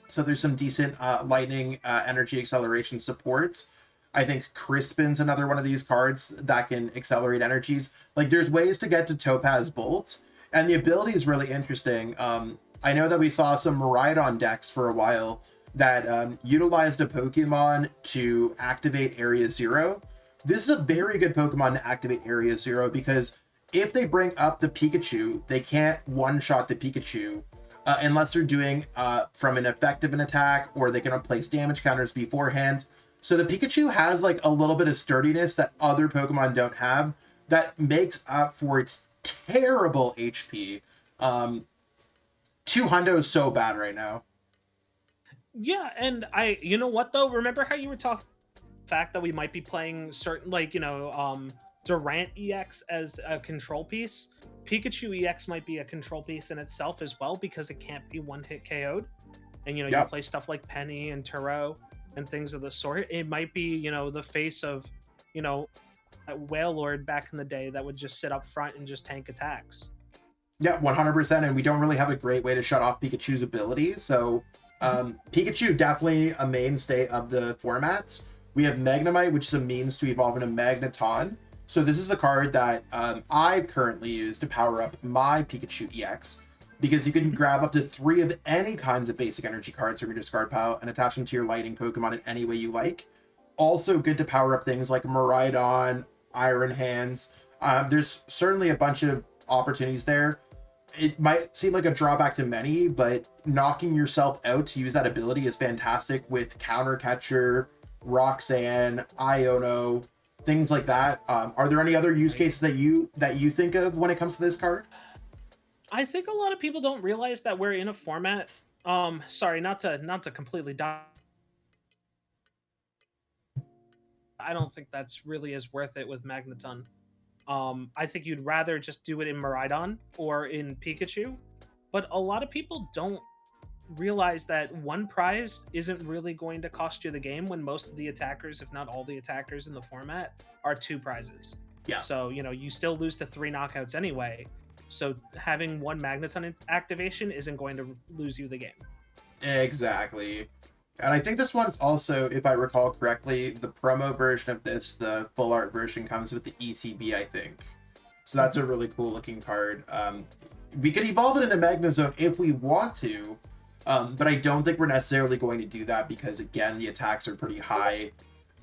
So there's some decent lightning energy acceleration supports. I think Crispin's another one of these cards that can accelerate energies. There's ways to get to Topaz Bolt, and the ability is really interesting. I know that we saw some Miraidon decks for a while that utilized a Pokemon to activate Area 0. This is a very good Pokemon to activate Area 0 because if they bring up the Pikachu, they can't one-shot the Pikachu unless they're doing from an effective an attack, or they can place damage counters beforehand. So the Pikachu has a little bit of sturdiness that other Pokemon don't have that makes up for its terrible HP. 200 is so bad right now. Yeah, and you know what though? Remember how you were talking the fact that we might be playing certain Durant EX as a control piece? Pikachu EX might be a control piece in itself as well because it can't be one-hit KO'd. And you play stuff like Penny and Turo and things of the sort. It might be, the face of, that Wailord back in the day that would just sit up front and just tank attacks. Yeah, 100%. And we don't really have a great way to shut off Pikachu's ability. So Pikachu definitely a mainstay of the formats. We have Magnemite, which is a means to evolve into Magneton. So this is the card that I currently use to power up my Pikachu EX, because you can grab up to 3 of any kinds of basic energy cards from your discard pile and attach them to your lighting Pokemon in any way you like. also good to power up things like Miraidon, Iron Hands. There's certainly a bunch of opportunities there. It might seem like a drawback to many, but knocking yourself out to use that ability is fantastic with Counter Catcher, Roxanne, Iono, things like that. Are there any other use cases that you think of when it comes to this card? I think a lot of people don't realize that we're in a format. Sorry, not to completely die. I don't think that's really as worth it with Magneton. I think you'd rather just do it in Miraidon or in Pikachu, but a lot of people don't realize that one prize isn't really going to cost you the game when most of the attackers, if not all the attackers in the format, are 2 prizes. Yeah. So, you know, you still lose to 3 knockouts anyway. So having 1 Magneton activation isn't going to lose you the game. Exactly. And I think this one's also, if I recall correctly, the promo version of this, the full art version, comes with the ETB, I think. So that's a really cool looking card. We could evolve it into Magnezone if we want to, but I don't think we're necessarily going to do that because, again, the attacks are pretty high,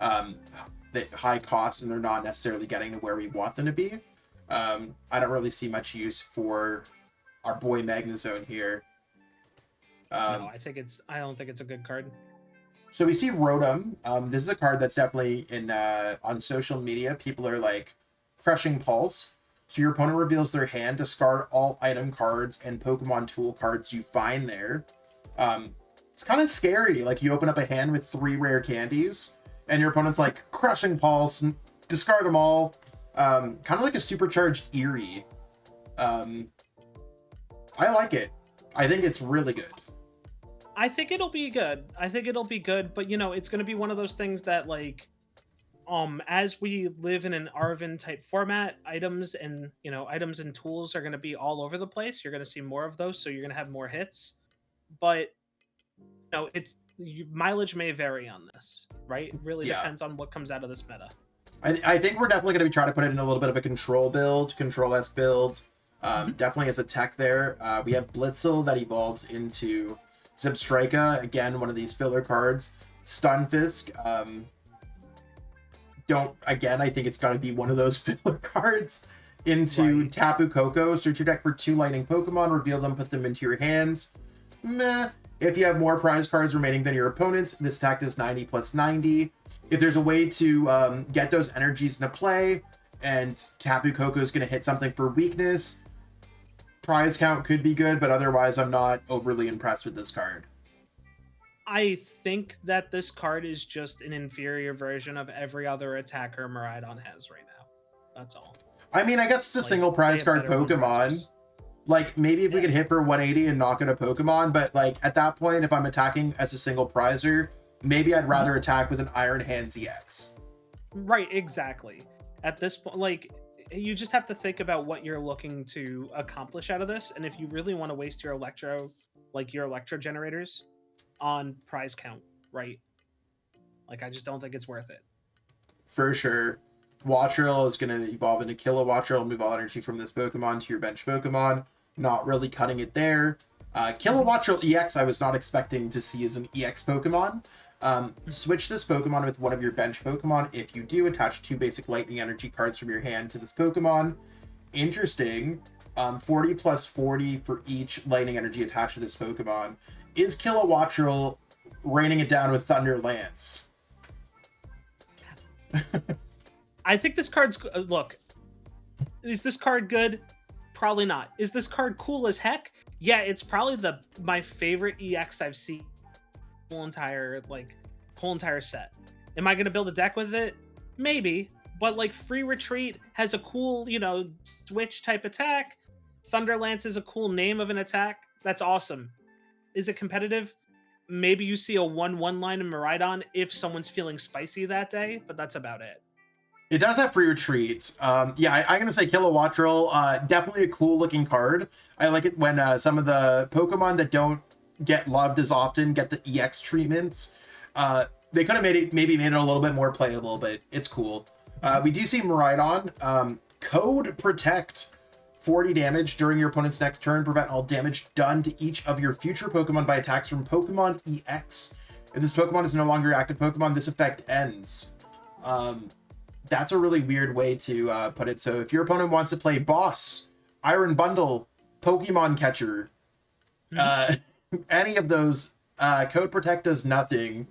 high cost, and they're not necessarily getting to where we want them to be. I don't really see much use for our boy Magnezone here. No, I don't think it's a good card. So we see Rotom. This is a card that's definitely in on social media. People are like crushing Pulse. So your opponent reveals their hand, discard all item cards and Pokemon tool cards you find there. It's kind of scary. Like you open up a hand with 3 rare candies, and your opponent's like crushing Pulse, discard them all. Kind of like a supercharged Eerie. I like it. I think it's really good. I think it'll be good. But you know, it's going to be one of those things that, like, as we live in an Arven type format, items and tools are going to be all over the place. You're going to see more of those, so you're going to have more hits. But you know, mileage may vary on this, right? It really depends on what comes out of this meta. I think we're definitely going to be trying to put it in a little bit of a control build, control-esque build. Definitely as a tech there. We have Blitzel that evolves into Zebstrika, again, one of these filler cards. Stunfisk. I think it's got to be one of those filler cards. Into Tapu Koko. Search your deck for 2 lightning Pokemon, reveal them, put them into your hands. Meh. If you have more prize cards remaining than your opponent, this attack does 90 plus 90. If there's a way to get those energies into play, and Tapu Koko is going to hit something for weakness, prize count could be good, but otherwise I'm not overly impressed with this card. I think that this card is just an inferior version of every other attacker Miraidon has right now. That's all. I mean, I guess it's a single prize card Pokemon. Like, maybe if we could hit for 180 and knock out a Pokemon, but like at that point, if I'm attacking as a single prizer, maybe I'd rather attack with an Iron Hands EX. Right, exactly. At this point, like, you just have to think about what you're looking to accomplish out of this, and if you really want to waste your Electro generators on prize count, right? Like, I just don't think it's worth it. For sure. Walrein is going to evolve into Kilowattrel, move all energy from this Pokemon to your bench Pokemon. Not really cutting it there. Kilowattrel EX, I was not expecting to see as an EX Pokemon. Switch this Pokemon with one of your bench Pokemon. If you do, attach 2 basic lightning energy cards from your hand to this Pokemon. Interesting. 40 plus 40 for each lightning energy attached to this Pokemon. Is Kilowattrel raining it down with Thunder Lance? I think this card's... Look, is this card good? Probably not. Is this card cool as heck? Yeah, it's probably my favorite EX I've seen whole entire set. Am I going to build a deck with it? Maybe. But like, Free Retreat has a cool, switch type attack. Thunderlance is a cool name of an attack. That's awesome. Is it competitive? Maybe you see a 1/1 line in Miraidon if someone's feeling spicy that day, but that's about it. It does have Free Retreat. I'm going to say Kilowattrel. Definitely a cool looking card. I like it when some of the Pokemon that don't get loved as often get the EX treatments. They could have maybe made it a little bit more playable, but it's cool. We do see Miraidon. Code Protect. 40 damage during your opponent's next turn. Prevent all damage done to each of your future Pokemon by attacks from Pokemon EX. If this Pokemon is no longer an active Pokemon, this effect ends. That's a really weird way to put it. So if your opponent wants to play Boss, Iron Bundle, Pokemon Catcher, any of those, Code Protect does nothing.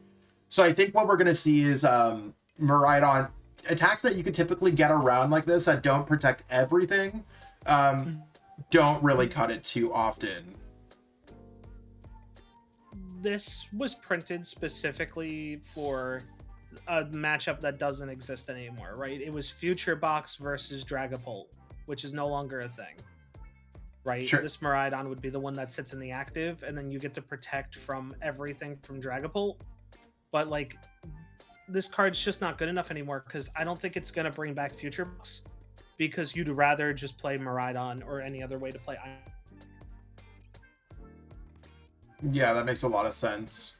So I think what we're going to see is Miraidon, attacks that you could typically get around like this that don't protect everything, don't really cut it too often. This was printed specifically for a matchup that doesn't exist anymore, right? It was Future Box versus Dragapult, which is no longer a thing, right? Sure. This Miraidon would be the one that sits in the active, and then you get to protect from everything from Dragapult. But like, this card's just not good enough anymore because I don't think it's going to bring back Future Box, because you'd rather just play Miraidon or any other way to play Iron. Yeah, that makes a lot of sense.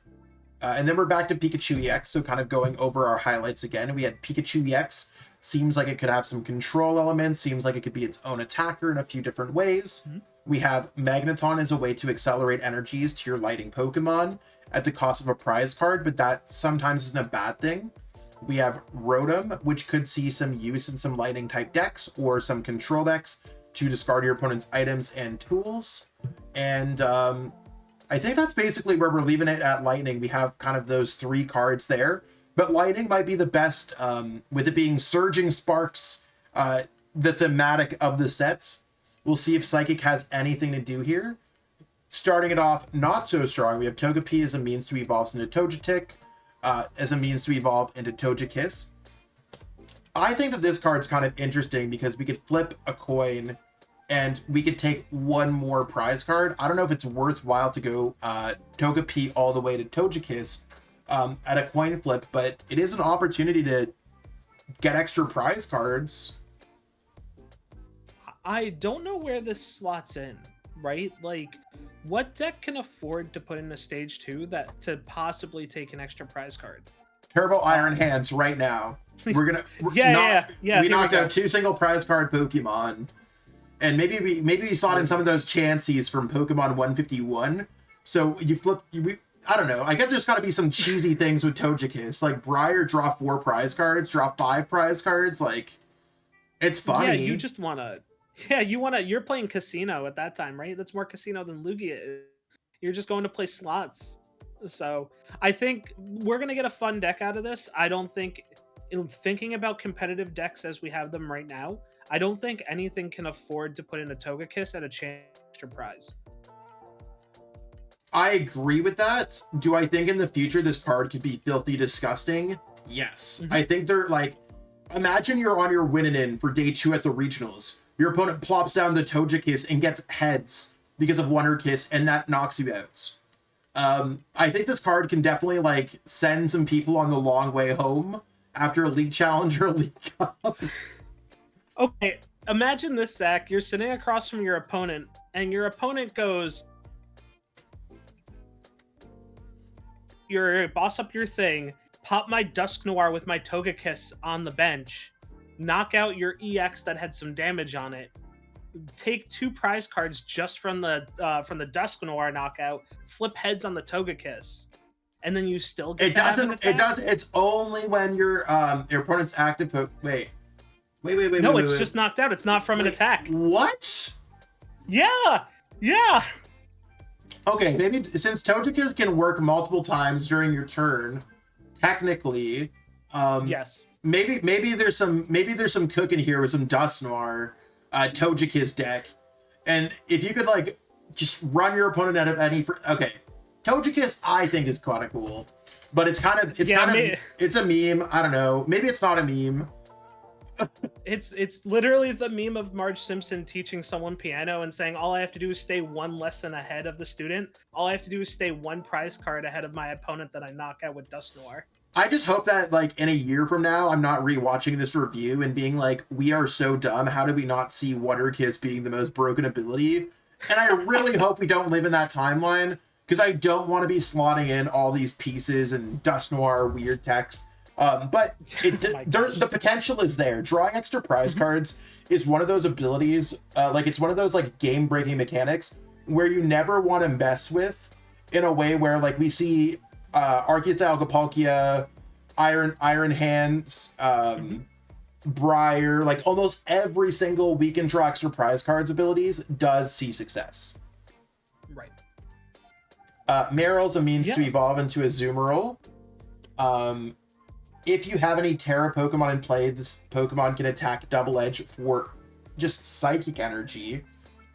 And then we're back to Pikachu EX, so kind of going over our highlights again. We had Pikachu EX. Seems like it could have some control elements. Seems like it could be its own attacker in a few different ways. We have Magneton as a way to accelerate energies to your lighting Pokemon at the cost of a prize card, but that sometimes isn't a bad thing. We have Rotom, which could see some use in some lightning type decks or some control decks to discard your opponent's items and tools. And I think that's basically where we're leaving it at Lightning. We have kind of those three cards there, but Lightning might be the best, with it being Surging Sparks, the thematic of the sets. We'll see if Psychic has anything to do here. Starting it off not so strong, we have Togepi as a means to evolve into Togetic, as a means to evolve into Togekiss. I think that this card's kind of interesting because we could flip a coin and we could take one more prize card. I don't know if it's worthwhile to go Togepi all the way to Togekiss at a coin flip, but it is an opportunity to get extra prize cards. I don't know where this slots in, right? Like, what deck can afford to put in a stage 2 that to possibly take an extra prize card? Turbo Iron Hands right now. We're gonna yeah. We knocked out 2 single prize card Pokemon. And maybe we saw it in some of those chances from Pokemon 151. So you flip, I don't know. I guess there's got to be some cheesy things with Togekiss, like Briar draw 4 prize cards, draw 5 prize cards. Like, it's funny. Yeah, you just wanna. Yeah, you're playing Casino at that time, right? That's more Casino than Lugia is. You're just going to play slots. So I think we're gonna get a fun deck out of this. I don't think, thinking about competitive decks as we have them right now, I don't think anything can afford to put in a Togekiss at a extra prize. I agree with that. Do I think in the future this card could be filthy disgusting? Yes. I think they're like, imagine you're on your win-in for day 2 at the regionals. Your opponent plops down the Togekiss and gets heads because of Wonder Kiss, and that knocks you out. I think this card can definitely like send some people on the long way home after a League Challenge or a League Cup. Okay, imagine this, Zach. You're sitting across from your opponent, and your opponent goes, "You're boss up your thing, pop my Dusknoir with my Togekiss on the bench, knock out your EX that had some damage on it, take 2 prize cards just from the Dusknoir knockout, flip heads on the Togekiss, and then you still get It's only when your opponent's active. Wait. No, it's just knocked out. It's not from an attack. What? Yeah. Okay, maybe since Togekiss can work multiple times during your turn, technically, yes. Maybe there's some cooking here with some Dusknoir, Togekiss deck, and if you could like just run your opponent out of any. Okay, Togekiss I think is kind of cool, but it's a meme. I don't know. Maybe it's not a meme. It's literally the meme of Marge Simpson teaching someone piano and saying, all I have to do is stay 1 lesson ahead of the student. All I have to do is stay 1 prize card ahead of my opponent that I knock out with Dusknoir. I just hope that like in a year from now, I'm not rewatching this review and being like, we are so dumb. How did we not see Wonder Kiss being the most broken ability? And I really hope we don't live in that timeline, because I don't want to be slotting in all these pieces and Dusknoir weird text. But the potential is there. Drawing extra prize cards is one of those abilities, it's one of those like game-breaking mechanics where you never want to mess with, in a way where like we see Arceus Dialga, Iron Hands, Briar, like almost every single weekend draw extra prize cards abilities does see success. Right. Marill's a means to evolve into a Azumarill. If you have any Tera Pokemon in play, this Pokemon can attack Double Edge for just Psychic Energy.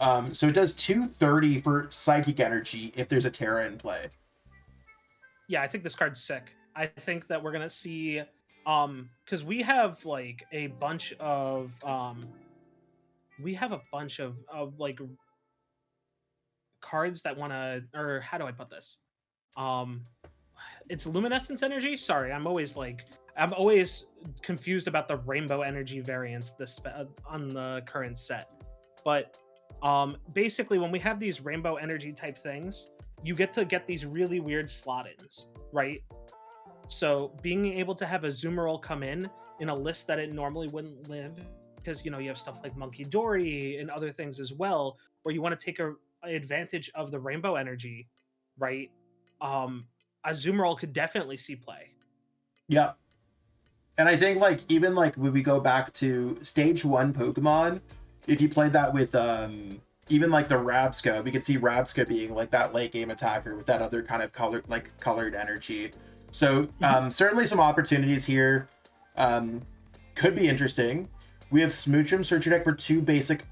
So it does 230 for Psychic Energy if there's a Tera in play. Yeah, I think this card's sick. I think that we're gonna see, because we have like a bunch of like cards that want to, or how do I put this? It's Luminescence Energy. Sorry, I'm always confused about the Rainbow Energy variants on the current set. But basically, when we have these Rainbow Energy type things, you get to get these really weird slot-ins, right? So being able to have a Azumarill come in a list that it normally wouldn't live, because you have stuff like Monkey Dory and other things as well, where you want to take advantage of the Rainbow Energy, right? Azumarill could definitely see play. Yeah. And I think like even like when we go back to stage 1 Pokemon, if you played that with even like the Rabsca, we could see Rabsca being like that late game attacker with that other kind of colored energy. So certainly some opportunities here. Could be interesting. We have Smoochum, search your deck for 2 basic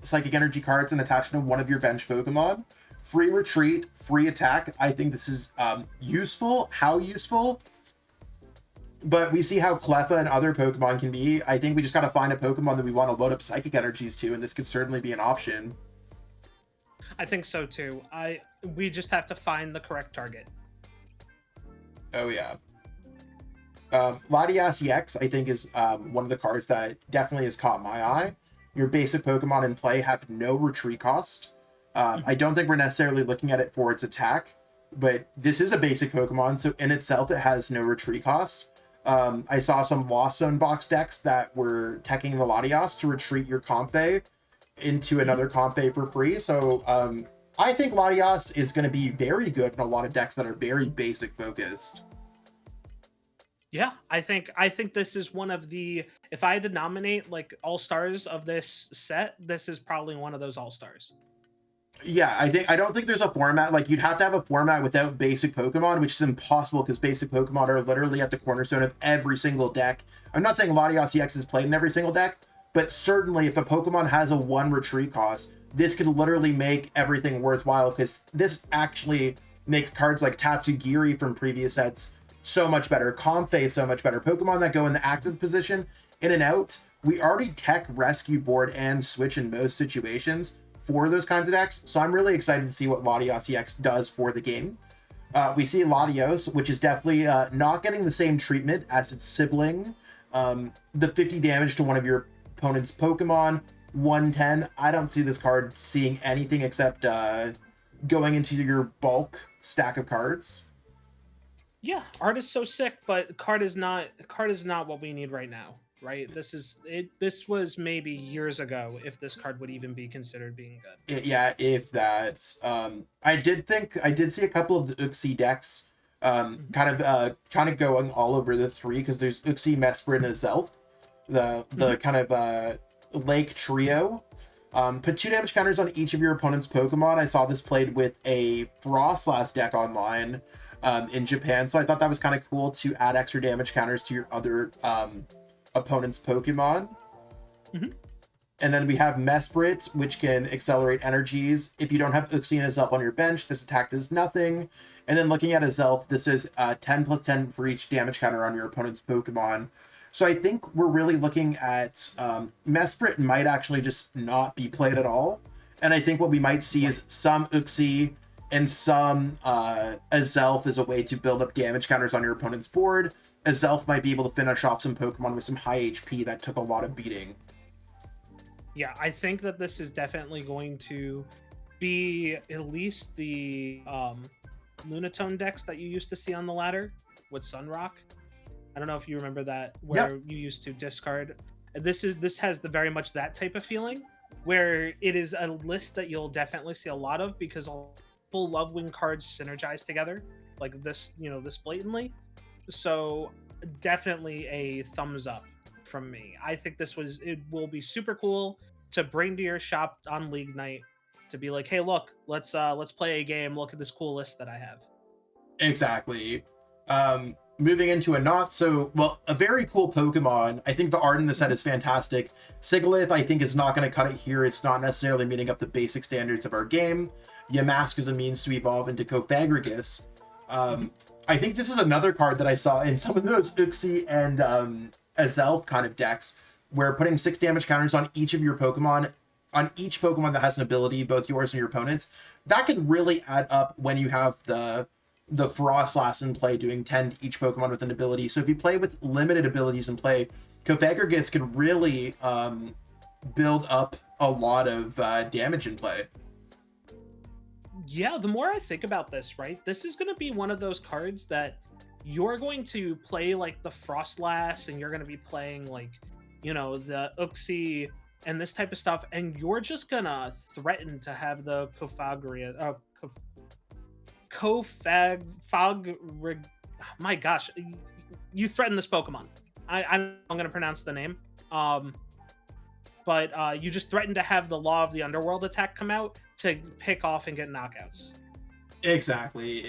Psychic Energy cards and attach them to one of your bench Pokemon. Free retreat, free attack. I think this is useful. How useful? But we see how Cleffa and other Pokemon can be. I think we just got to find a Pokemon that we want to load up Psychic Energies to, and this could certainly be an option. I think so too. We just have to find the correct target. Oh yeah. Latias EX, I think, is one of the cards that definitely has caught my eye. Your basic Pokemon in play have no retreat cost. I don't think we're necessarily looking at it for its attack, but this is a basic Pokemon, so in itself it has no retreat cost. I saw some Lost Zone box decks that were teching the Latias to retreat your Comfey into another Comfey for free, so I think Latias is going to be very good in a lot of decks that are very basic focused. Yeah, I think this is one of the, if I had to nominate like all-stars of this set, this is probably one of those all-stars. Yeah, I don't think there's a format, like you'd have to have a format without basic Pokemon, which is impossible because basic Pokemon are literally at the cornerstone of every single deck. I'm not saying Latias EX is played in every single deck, but certainly if a Pokemon has a 1 retreat cost, this could literally make everything worthwhile, because this actually makes cards like Tatsugiri from previous sets so much better, Comfey so much better, Pokemon that go in the active position, in and out. We already tech rescue board and switch in most situations for those kinds of decks, so I'm really excited to see what Latias EX does for the game. We see Latios, which is definitely not getting the same treatment as its sibling. The 50 damage to one of your opponent's Pokemon, 110. I don't see this card seeing anything except going into your bulk stack of cards. Yeah, art is so sick, but card is not what we need right now, right? This was maybe years ago if this card would even be considered being good. Yeah, if that's I did see a couple of the Uxie decks kind of going all over the 3, because there's Uxie, Mesprit, and Azelf, the kind of lake trio. Put 2 damage counters on each of your opponent's Pokemon. I saw this played with a Frostlass deck online in Japan, so I thought that was kind of cool to add extra damage counters to your other opponent's Pokemon. And then we have Mesprit, which can accelerate energies. If you don't have Uxie and Azelf on your bench, this attack does nothing. And then looking at Azelf, this is 10 plus 10 for each damage counter on your opponent's Pokemon. So I think we're really looking at Mesprit might actually just not be played at all. And I think what we might see is some Uxie and some Azelf as a way to build up damage counters on your opponent's board. Azelf might be able to finish off some Pokemon with some high HP that took a lot of beating. Yeah, I think that this is definitely going to be at least the Lunatone decks that you used to see on the ladder with Sunrock. I don't know if you remember that, where you used to discard. This has the very much that type of feeling, where it is a list that you'll definitely see a lot of, because people love when cards synergize together. like this, this blatantly. So definitely a thumbs up from me. I think it will be super cool to bring to your shop on League Night to be like, hey, look, let's play a game. Look at this cool list that I have. Exactly. Moving into a very cool Pokemon. I think the art in the set is fantastic. Sigilyph, I think, is not going to cut it here. It's not necessarily meeting up the basic standards of our game. Yamask is a means to evolve into Cofagrigus. I think this is another card that I saw in some of those Uxie and Azelf kind of decks, where putting 6 damage counters on each Pokemon that has an ability, both yours and your opponent's, that can really add up when you have the Frostlass in play doing 10 to each Pokemon with an ability. So if you play with limited abilities in play, Cofagrigus can really build up a lot of damage in play. Yeah, the more I think about this, right, this is going to be one of those cards that you're going to play like the Frostlass, and you're going to be playing like, the Uxie and this type of stuff, and you're just going to threaten to have the my gosh, you threaten this Pokemon. I'm going to pronounce the name. But you just threaten to have the Law of the Underworld attack come out to pick off and get knockouts. Exactly.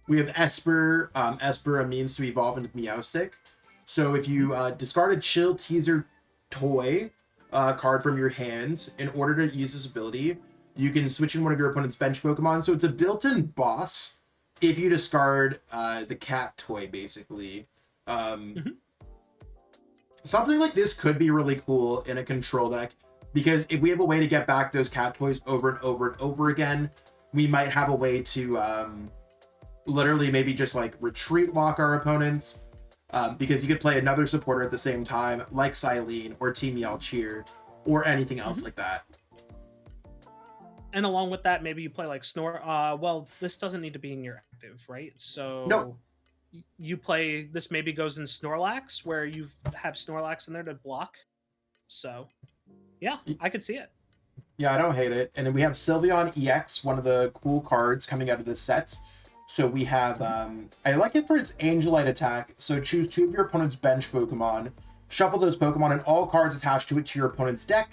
We have Esper. Esper, a means to evolve into Meowstic. So if you discard a Chill Teaser toy card from your hand in order to use this ability, you can switch in one of your opponent's bench Pokemon. So it's a built-in boss if you discard the cat toy, basically. Something like this could be really cool in a control deck, because if we have a way to get back those cat toys over and over and over again, we might have a way to literally maybe just like retreat lock our opponents, because you could play another supporter at the same time, like Silene or Team Yalcheer or anything else like that. And along with that, maybe you play like Snore. Well, this doesn't need to be in your active, right? So no. You play this, maybe goes in Snorlax, where you have Snorlax in there to block. So yeah, I could see it. Yeah, I don't hate it. And then we have Sylveon EX, one of the cool cards coming out of the set. So we have, I like it for its Angelite attack. So choose 2 of your opponent's bench Pokemon, shuffle those Pokemon and all cards attached to it to your opponent's deck.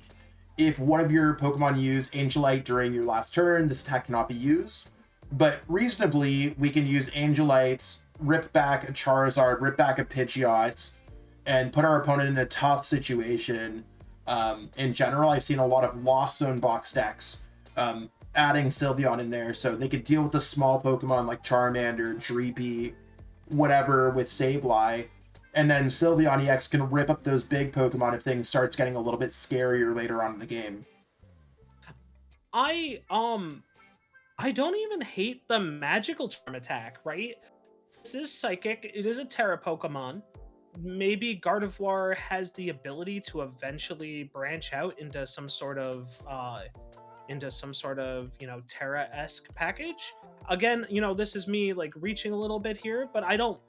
If one of your Pokemon use Angelite during your last turn, this attack cannot be used. But reasonably, we can use Angelite, rip back a Charizard, rip back a Pidgeot, and put our opponent in a tough situation. In general, I've seen a lot of Lost Zone box decks adding Sylveon in there, so they could deal with the small Pokemon like Charmander, Dreepy, whatever, with Sableye. And then Sylveon EX can rip up those big Pokemon if things starts getting a little bit scarier later on in the game. I don't even hate the magical charm attack, right? This is psychic. It is a Tera Pokemon. Maybe Gardevoir has the ability to eventually branch out into some sort of Terra-esque package. Again, this is me like reaching a little bit here, but I don't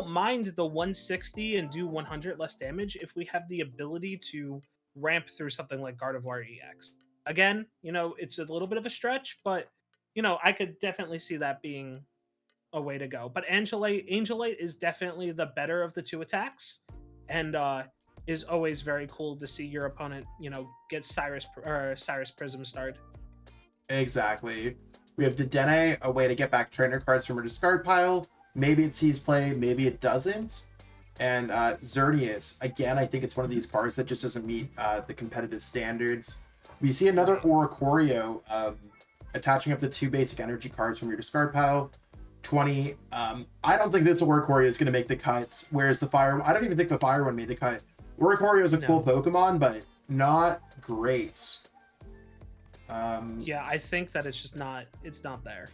mind the 160 and do 100 less damage if we have the ability to ramp through something like Gardevoir EX. Again, it's a little bit of a stretch, but I could definitely see that being a way to go. But Angelite is definitely the better of the 2 attacks, and is always very cool to see your opponent, get Cyrus Prism starred. Exactly. We have Dedenne, a way to get back trainer cards from a discard pile. Maybe it sees play, maybe it doesn't. And Xerneas, again, I think it's one of these cards that just doesn't meet the competitive standards. We see another Oricorio attaching up the 2 basic energy cards from your discard pile. 20. I don't think this Oricorio is going to make the cut, whereas I don't even think the Fire one made the cut. Oricorio is a cool Pokemon, but not great. Yeah, I think that it's not there.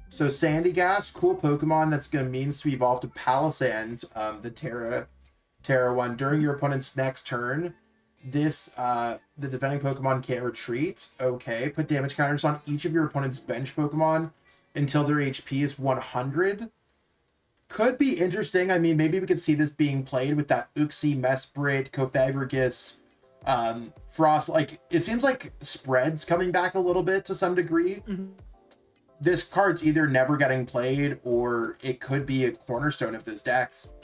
So Sandygast, cool Pokemon that's going to means to evolve to Palisand, the Tera one. During your opponent's next turn, this the defending Pokemon can't retreat. Okay, put damage counters on each of your opponent's bench Pokemon until their HP is 100. Could be interesting. I mean, maybe we could see this being played with that Uxie, Mesprit, Cofagrigus, Frost. Like, it seems like Spread's coming back a little bit to some degree. Mm-hmm. this card's either never getting played or it could be a cornerstone of those decks.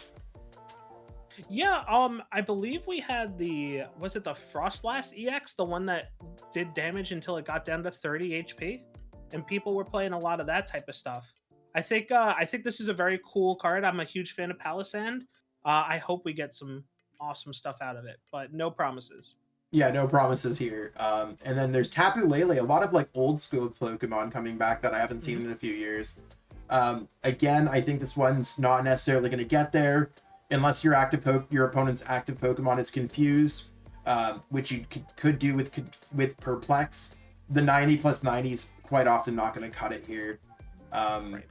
Yeah, I believe we had was it the Frostlass EX, the one that did damage until it got down to 30 HP, and people were playing a lot of that type of stuff. I think this is a very cool card. I'm a huge fan of Palisand. I hope we get some awesome stuff out of it, but no promises. Yeah, no promises here. And then there's Tapu Lele, a lot of like old school Pokemon coming back that I haven't seen in a few years. Again, I think this one's not necessarily going to get there unless your opponent's active Pokemon is confused, which you could do with Perplex. The 90 plus 90 is quite often not going to cut it here. Right.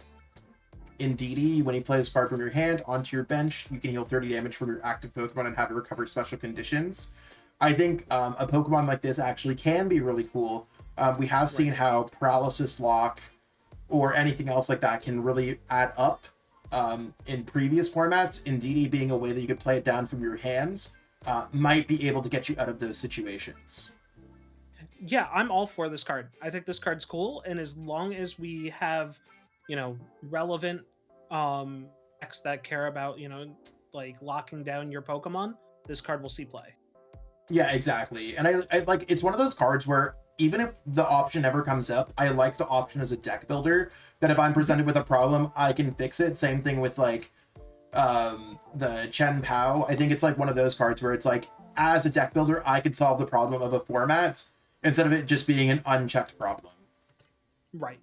In DD, when you play this card from your hand onto your bench, you can heal 30 damage from your active Pokemon and have it recover special conditions. I think a Pokemon like this actually can be really cool. We have seen how Paralysis Lock or anything else like that can really add up in previous formats. In DD, being a way that you could play it down from your hands might be able to get you out of those situations. Yeah, I'm all for this card. I think this card's cool, and as long as we have, relevant decks that care about, like locking down your Pokemon, this card will see play. Yeah, exactly. And I like, it's one of those cards where even if the option never comes up, I like the option as a deck builder, that if I'm presented with a problem, I can fix it. Same thing with like the Chien-Pao. I think it's like one of those cards where it's like, as a deck builder, I could solve the problem of a format instead of it just being an unchecked problem. Right.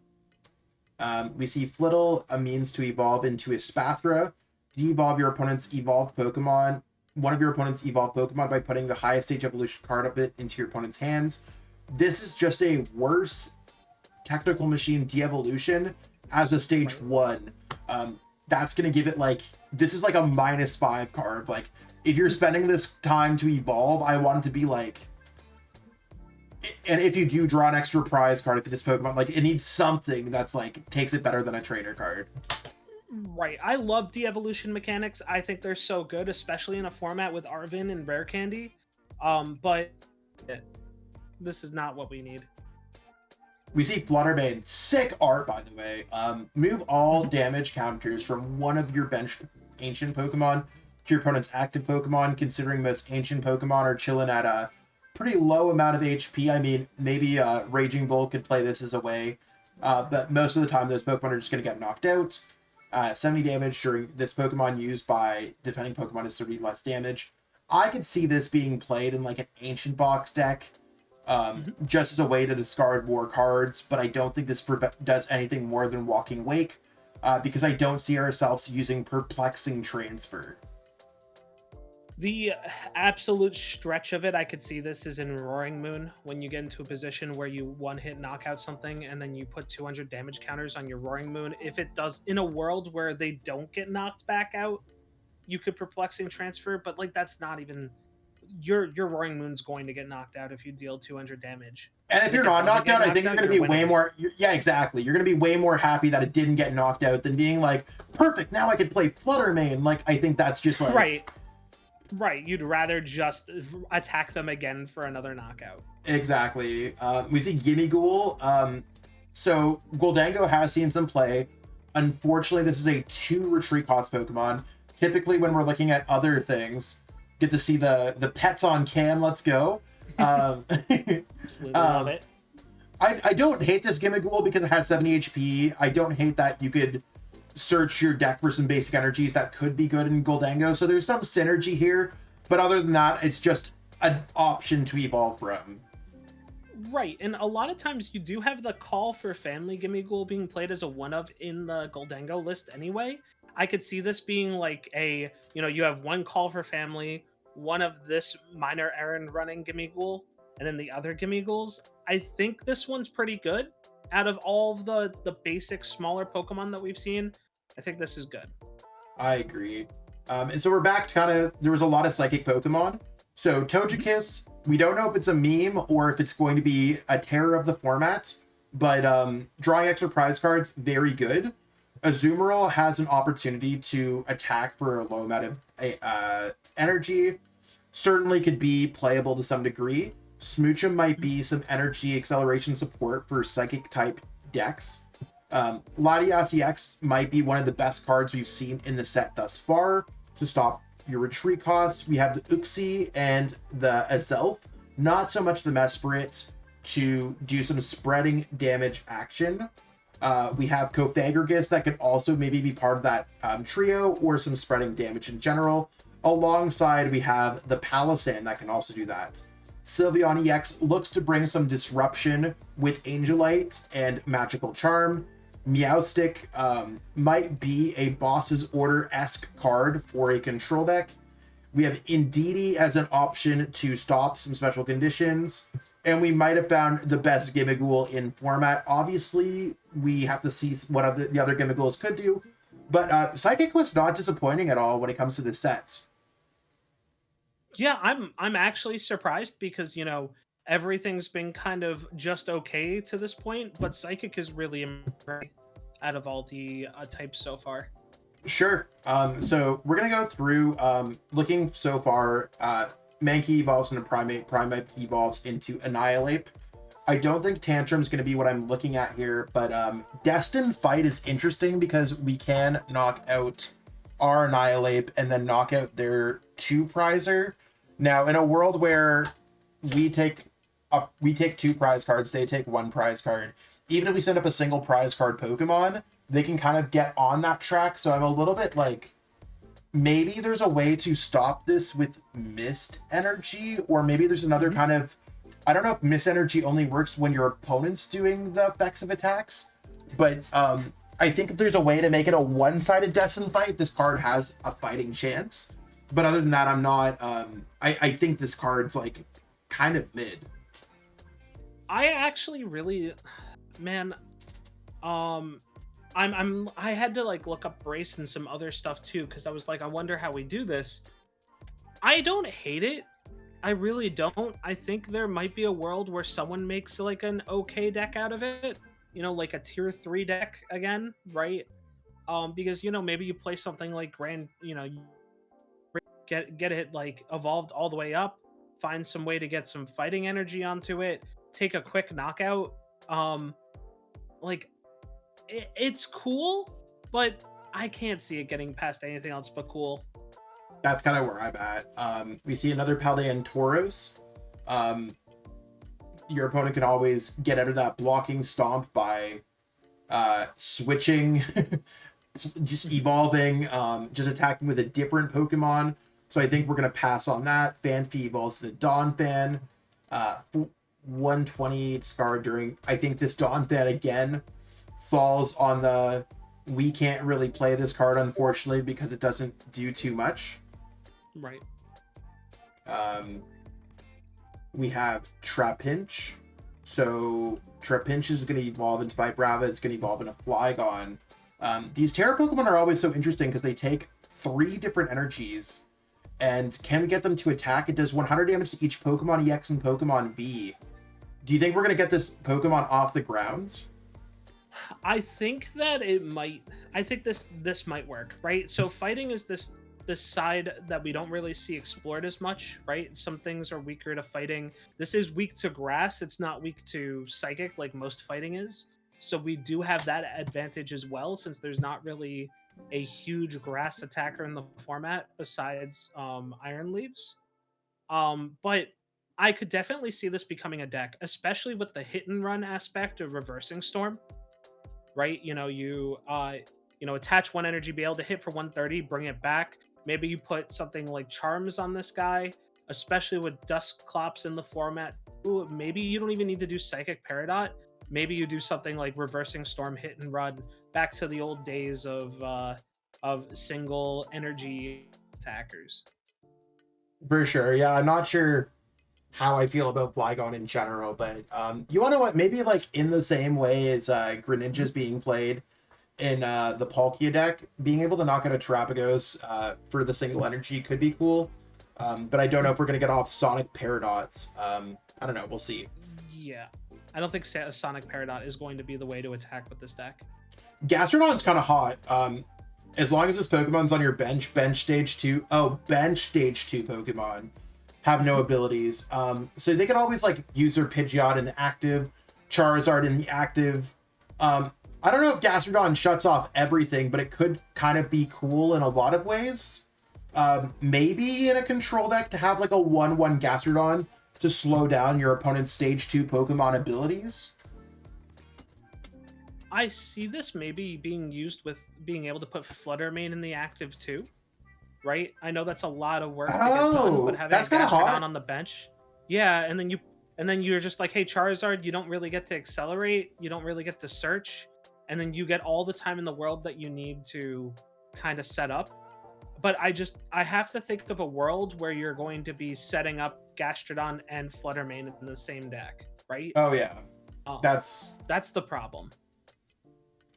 We see Flittle, a means to evolve into a Spathra. De-evolve your opponent's evolved Pokemon. One of your opponent's evolved Pokemon by putting the highest stage evolution card of it into your opponent's hands. This is just a worse technical machine de-evolution as a stage 1. That's going to give it like, this is like a -5 card. Like, if you're spending this time to evolve, I want it to be like, and if you do draw an extra prize card for this Pokemon, like, it needs something that's like takes it better than a trainer card. Right. I love de-evolution mechanics. I think they're so good, especially in a format with Arvin and Rare Candy. But this is not what we need. We see Fluttermane. Sick art, by the way. Move all damage counters from one of your bench ancient Pokemon to your opponent's active Pokemon, considering most ancient Pokemon are chilling at a pretty low amount of HP. I mean, maybe Raging Bull could play this as a way, but most of the time those Pokemon are just going to get knocked out. 70 damage during this Pokemon used by defending Pokemon is 30 less damage. I could see this being played in like an ancient box deck, just as a way to discard more cards, but I don't think this does anything more than Walking Wake, because I don't see ourselves using Perplexing Transfer. The absolute stretch of it, I could see this is in Roaring Moon, when you get into a position where you one-hit knock out something and then you put 200 damage counters on your Roaring Moon. If it does, in a world where they don't get knocked back out, you could Perplexing Transfer, but like that's not even... Your Roaring Moon's going to get knocked out if you deal 200 damage. And if you're not knocked out, I think you're going to be way more... Yeah, exactly. You're going to be way more happy that it didn't get knocked out than being like, perfect, now I can play Fluttermane. Like, I think that's just like... Right. You'd rather just attack them again for another knockout. Exactly. We see Gimmighoul. So Gholdengo has seen some play. Unfortunately, this is a 2 retreat cost Pokemon. Typically, when we're looking at other things, get to see the pets on cam. Let's go. Absolutely love it. I don't hate this Gimmighoul because it has 70 HP. I don't hate that you could search your deck for some basic energies that could be good in Gholdengo. So there's some synergy here, but other than that, it's just an option to evolve from. Right, and a lot of times you do have the Call for Family Gimmighoul being played as a one-of in the Gholdengo list anyway. I could see this being like a, you have one Call for Family, one of this minor errand running Gimmighoul, and then the other Gimmighouls. I think this one's pretty good. Out of all of the basic smaller Pokemon that we've seen, I think this is good. I agree. And so we're back to kind of, there was a lot of psychic Pokemon. So Togekiss, we don't know if it's a meme or if it's going to be a terror of the format, but drawing extra prize cards, very good. Azumarill has an opportunity to attack for a low amount of energy. Certainly could be playable to some degree. Smoochum might be some energy acceleration support for psychic type decks. Latias EX might be one of the best cards we've seen in the set thus far to stop your retreat costs. We have the Uxie and the Azelf, not so much the Mesprit, to do some spreading damage action. We have Cofagrigus that could also maybe be part of that trio, or some spreading damage in general. Alongside, we have the Palisand that can also do that. Sylveon EX looks to bring some disruption with Angelite and Magical Charm. Meowstic might be a Boss's Order-esque card for a control deck. We have Indeedee as an option to stop some special conditions. And we might have found the best Gimmighoul in format. Obviously, we have to see what the other Gimmighouls could do. But Psychic was not disappointing at all when it comes to this set. Yeah, I'm actually surprised because, you know, everything's been kind of just okay to this point, but Psychic is really improving out of all the types so far. Sure. So we're gonna go through looking so far. Mankey evolves into Primate. Primate evolves into Annihilate. I don't think Tantrum's going to be what I'm looking at here, but Destined Fight is interesting because we can knock out our Annihilate and then knock out their 2-prizer. Now, in a world where we take 2 prize cards, they take 1 prize card. Even if we send up a single prize card Pokemon, they can kind of get on that track. So I'm a little bit like, maybe there's a way to stop this with Mist Energy, or maybe there's another kind of, I don't know if Mist Energy only works when your opponent's doing the effects of attacks, but I think if there's a way to make it a one-sided Destined Fight, this card has a fighting chance. But other than that, I'm not, I think this card's like kind of mid. I actually really, man, I had to like look up Brace and some other stuff too, because I was like, I wonder how we do this. I don't hate it. I really don't. I think there might be a world where someone makes like an okay deck out of it. You know, like a tier 3 deck again, right? Because, you know, maybe you play something like Grand, you know, get it like evolved all the way up, find some way to get some fighting energy onto it, take a quick knockout. Like it's cool, but I can't see it getting past anything else but cool. That's kind of where I'm at. We see another Paldean Tauros. Your opponent can always get out of that blocking stomp by switching, just evolving, just attacking with a different Pokemon. So I think we're going to pass on that. Fanfi evolves to the Donphan. 120 discard during, I think this Donphan again falls on the, we can't really play this card unfortunately because it doesn't do too much. Right. We have Trapinch. So Trapinch is going to evolve into Vibrava. It's going to evolve into Flygon. These Tera Pokemon are always so interesting because they take 3 different energies. And can we get them to attack? It does 100 damage to each Pokemon EX and Pokemon V. Do you think we're going to get this Pokemon off the ground? I think that it might. I think this might work, right? So fighting is this side that we don't really see explored as much, right? Some things are weaker to fighting. This is weak to grass. It's not weak to psychic like most fighting is. So we do have that advantage as well, since there's not really a huge grass attacker in the format besides Iron Leaves. But I could definitely see this becoming a deck, especially with the hit and run aspect of Reversing Storm. Right, you attach 1 energy, be able to hit for 130, bring it back. Maybe you put something like Charms on this guy, especially with Dusclops in the format. Ooh, maybe you don't even need to do Psychic Peridot. Maybe you do something like Reversing Storm, hit and run, back to the old days of single energy attackers. For sure, yeah. I'm not sure how I feel about Flygon in general, but you want to know what? Maybe like in the same way as Greninja's being played in the Palkia deck, being able to knock out a Terapagos for the single energy could be cool. But I don't know if we're gonna get off Sonic Paradots. I don't know. We'll see. Yeah, I don't think Sonic Peridot is going to be the way to attack with this deck. Gastrodon's kind of hot. As long as this Pokemon's on your bench stage 2. Oh, bench stage 2 Pokemon have no abilities. So they can always like use their Pidgeot in the active, Charizard in the active. I don't know if Gastrodon shuts off everything, but it could kind of be cool in a lot of ways. Maybe in a control deck to have like a 1/1 Gastrodon to slow down your opponent's stage 2 Pokemon abilities. I see this maybe being used with being able to put Fluttermane in the active too, right? I know that's a lot of work to get done, but having a Gastrodon on the bench, yeah, and then you're just like, hey, Charizard, you don't really get to accelerate, you don't really get to search, and then you get all the time in the world that you need to kind of set up. But I have to think of a world where you're going to be setting up Gastrodon and Fluttermane in the same deck, right? Oh yeah, that's the problem.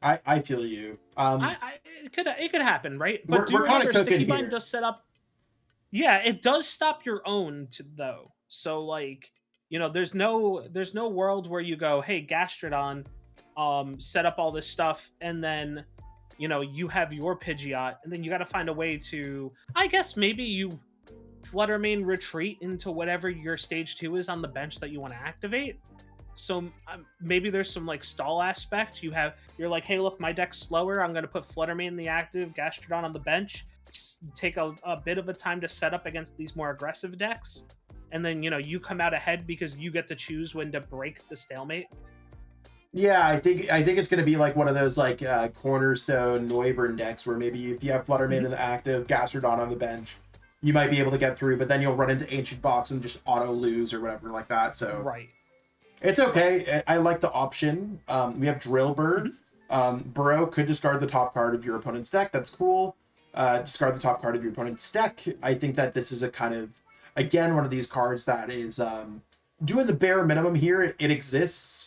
I feel you. It could happen, right? But we're kind of cooking Sticky here. Bind does set up. Yeah, it does stop your own though. So like, there's no world where you go, hey, Gastrodon, set up all this stuff, and then you have your Pidgeot, and then you got to find a way to, I guess maybe you Fluttermane retreat into whatever your stage 2 is on the bench that you want to activate. So maybe there's some like stall aspect. You're like, hey, look, my deck's slower. I'm going to put Fluttermane in the active, Gastrodon on the bench, take a bit of a time to set up against these more aggressive decks. And then, you come out ahead because you get to choose when to break the stalemate. Yeah, I think it's going to be like one of those like cornerstone Noivern decks where maybe if you have Fluttermane in the active, Gastrodon on the bench, you might be able to get through, but then you'll run into Ancient Box and just auto lose or whatever like that. So right, it's okay. I like the option. We have Drillbur. Burrow could discard the top card of your opponent's deck. That's cool. Discard the top card of your opponent's deck. I think that this is a kind of, again, one of these cards that is doing the bare minimum here. It exists.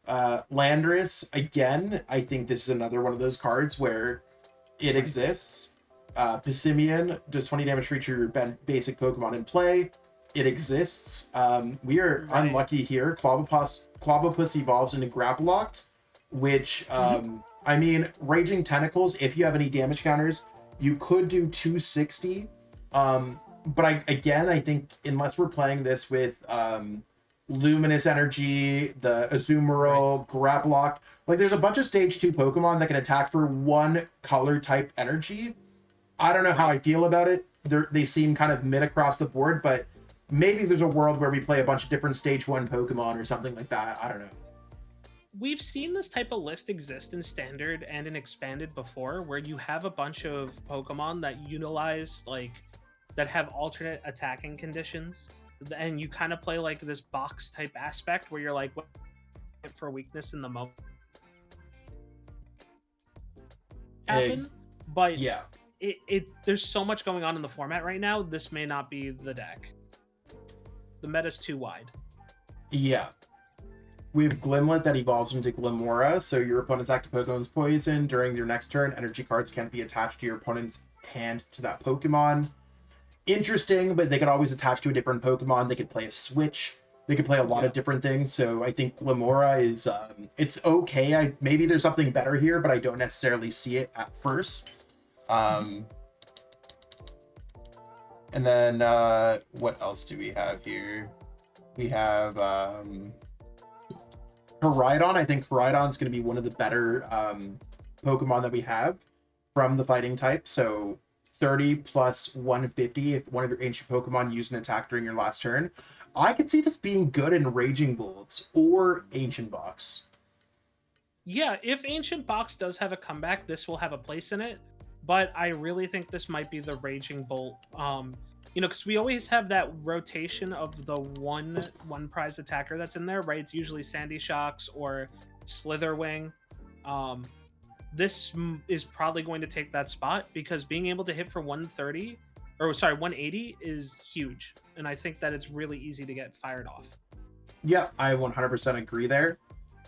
Landorus, again, I think this is another one of those cards where it exists. Pissimian does 20 damage to each of your basic Pokemon in play. It exists. We are unlucky here. Clobbopus evolves into Grapploct, which, I mean, Raging Tentacles, if you have any damage counters, you could do 260. But I think unless we're playing this with Luminous Energy, the Azumarill, Grapploct, like there's a bunch of stage 2 Pokemon that can attack for one color type energy. I don't know how I feel about it. They seem kind of mid across the board, but maybe there's a world where we play a bunch of different stage 1 Pokemon or something like that. I don't know. We've seen this type of list exist in Standard and in Expanded before, where you have a bunch of Pokemon that utilize, like, that have alternate attacking conditions, and you kind of play like this box type aspect where you're like, what for weakness in the moment happen? But yeah, there's so much going on in the format right now. This may not be the deck. The meta's too wide. Yeah. We have Glimlet that evolves into Glimmora, so your opponent's active Pokemon's poison. During your next turn, energy cards can't be attached to your opponent's hand to that Pokemon. Interesting, but they could always attach to a different Pokemon. They could play a switch. They could play a lot of different things. So I think Glimmora is, it's okay. Maybe there's something better here, but I don't necessarily see it at first. And then what else do we have here? We have Koraidon. I think Koraidon's going to be one of the better Pokemon that we have from the fighting type. So 30 plus 150 if one of your ancient Pokemon used an attack during your last turn. I could see this being good in Raging Bolts or Ancient Box. Yeah, if Ancient Box does have a comeback, this will have a place in it. But I really think this might be the Raging Bolt. Because we always have that rotation of the one prize attacker that's in there, right? It's usually Sandy Shocks or Slitherwing. This is probably going to take that spot because being able to hit for 180 is huge. And I think that it's really easy to get fired off. Yeah, I 100% agree there.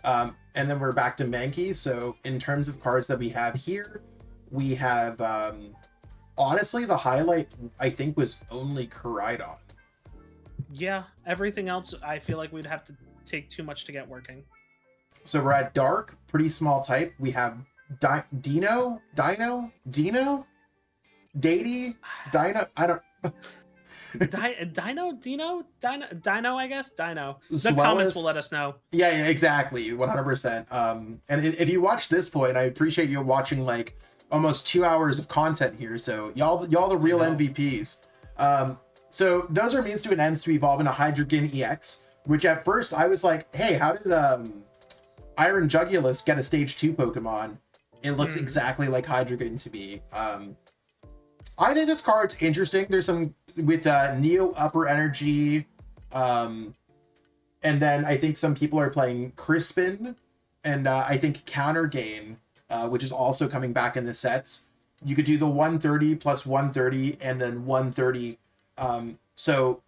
And then we're back to Mankey. So in terms of cards that we have here, we have, honestly, the highlight, I think, was only Koraidon. Yeah, everything else, I feel like we'd have to take too much to get working. So we're at Dark, pretty small type. We have Dino, I don't, Dino, I guess. Dino. The Swellis, comments will let us know. Yeah, exactly, 100%. And if you watch this point, I appreciate you watching like almost 2 hours of content here. So y'all the real MVPs. So those are means to an ends to evolve into Hydreigon EX, which at first I was like, hey, how did Iron Jugulus get a stage 2 Pokemon? It looks exactly like Hydreigon to me. I think this card's interesting. There's some with Neo Upper Energy, and then I think some people are playing Crispin, and I think Counter Gain, which is also coming back in the sets. You could do the 130 plus 130 and then 130. So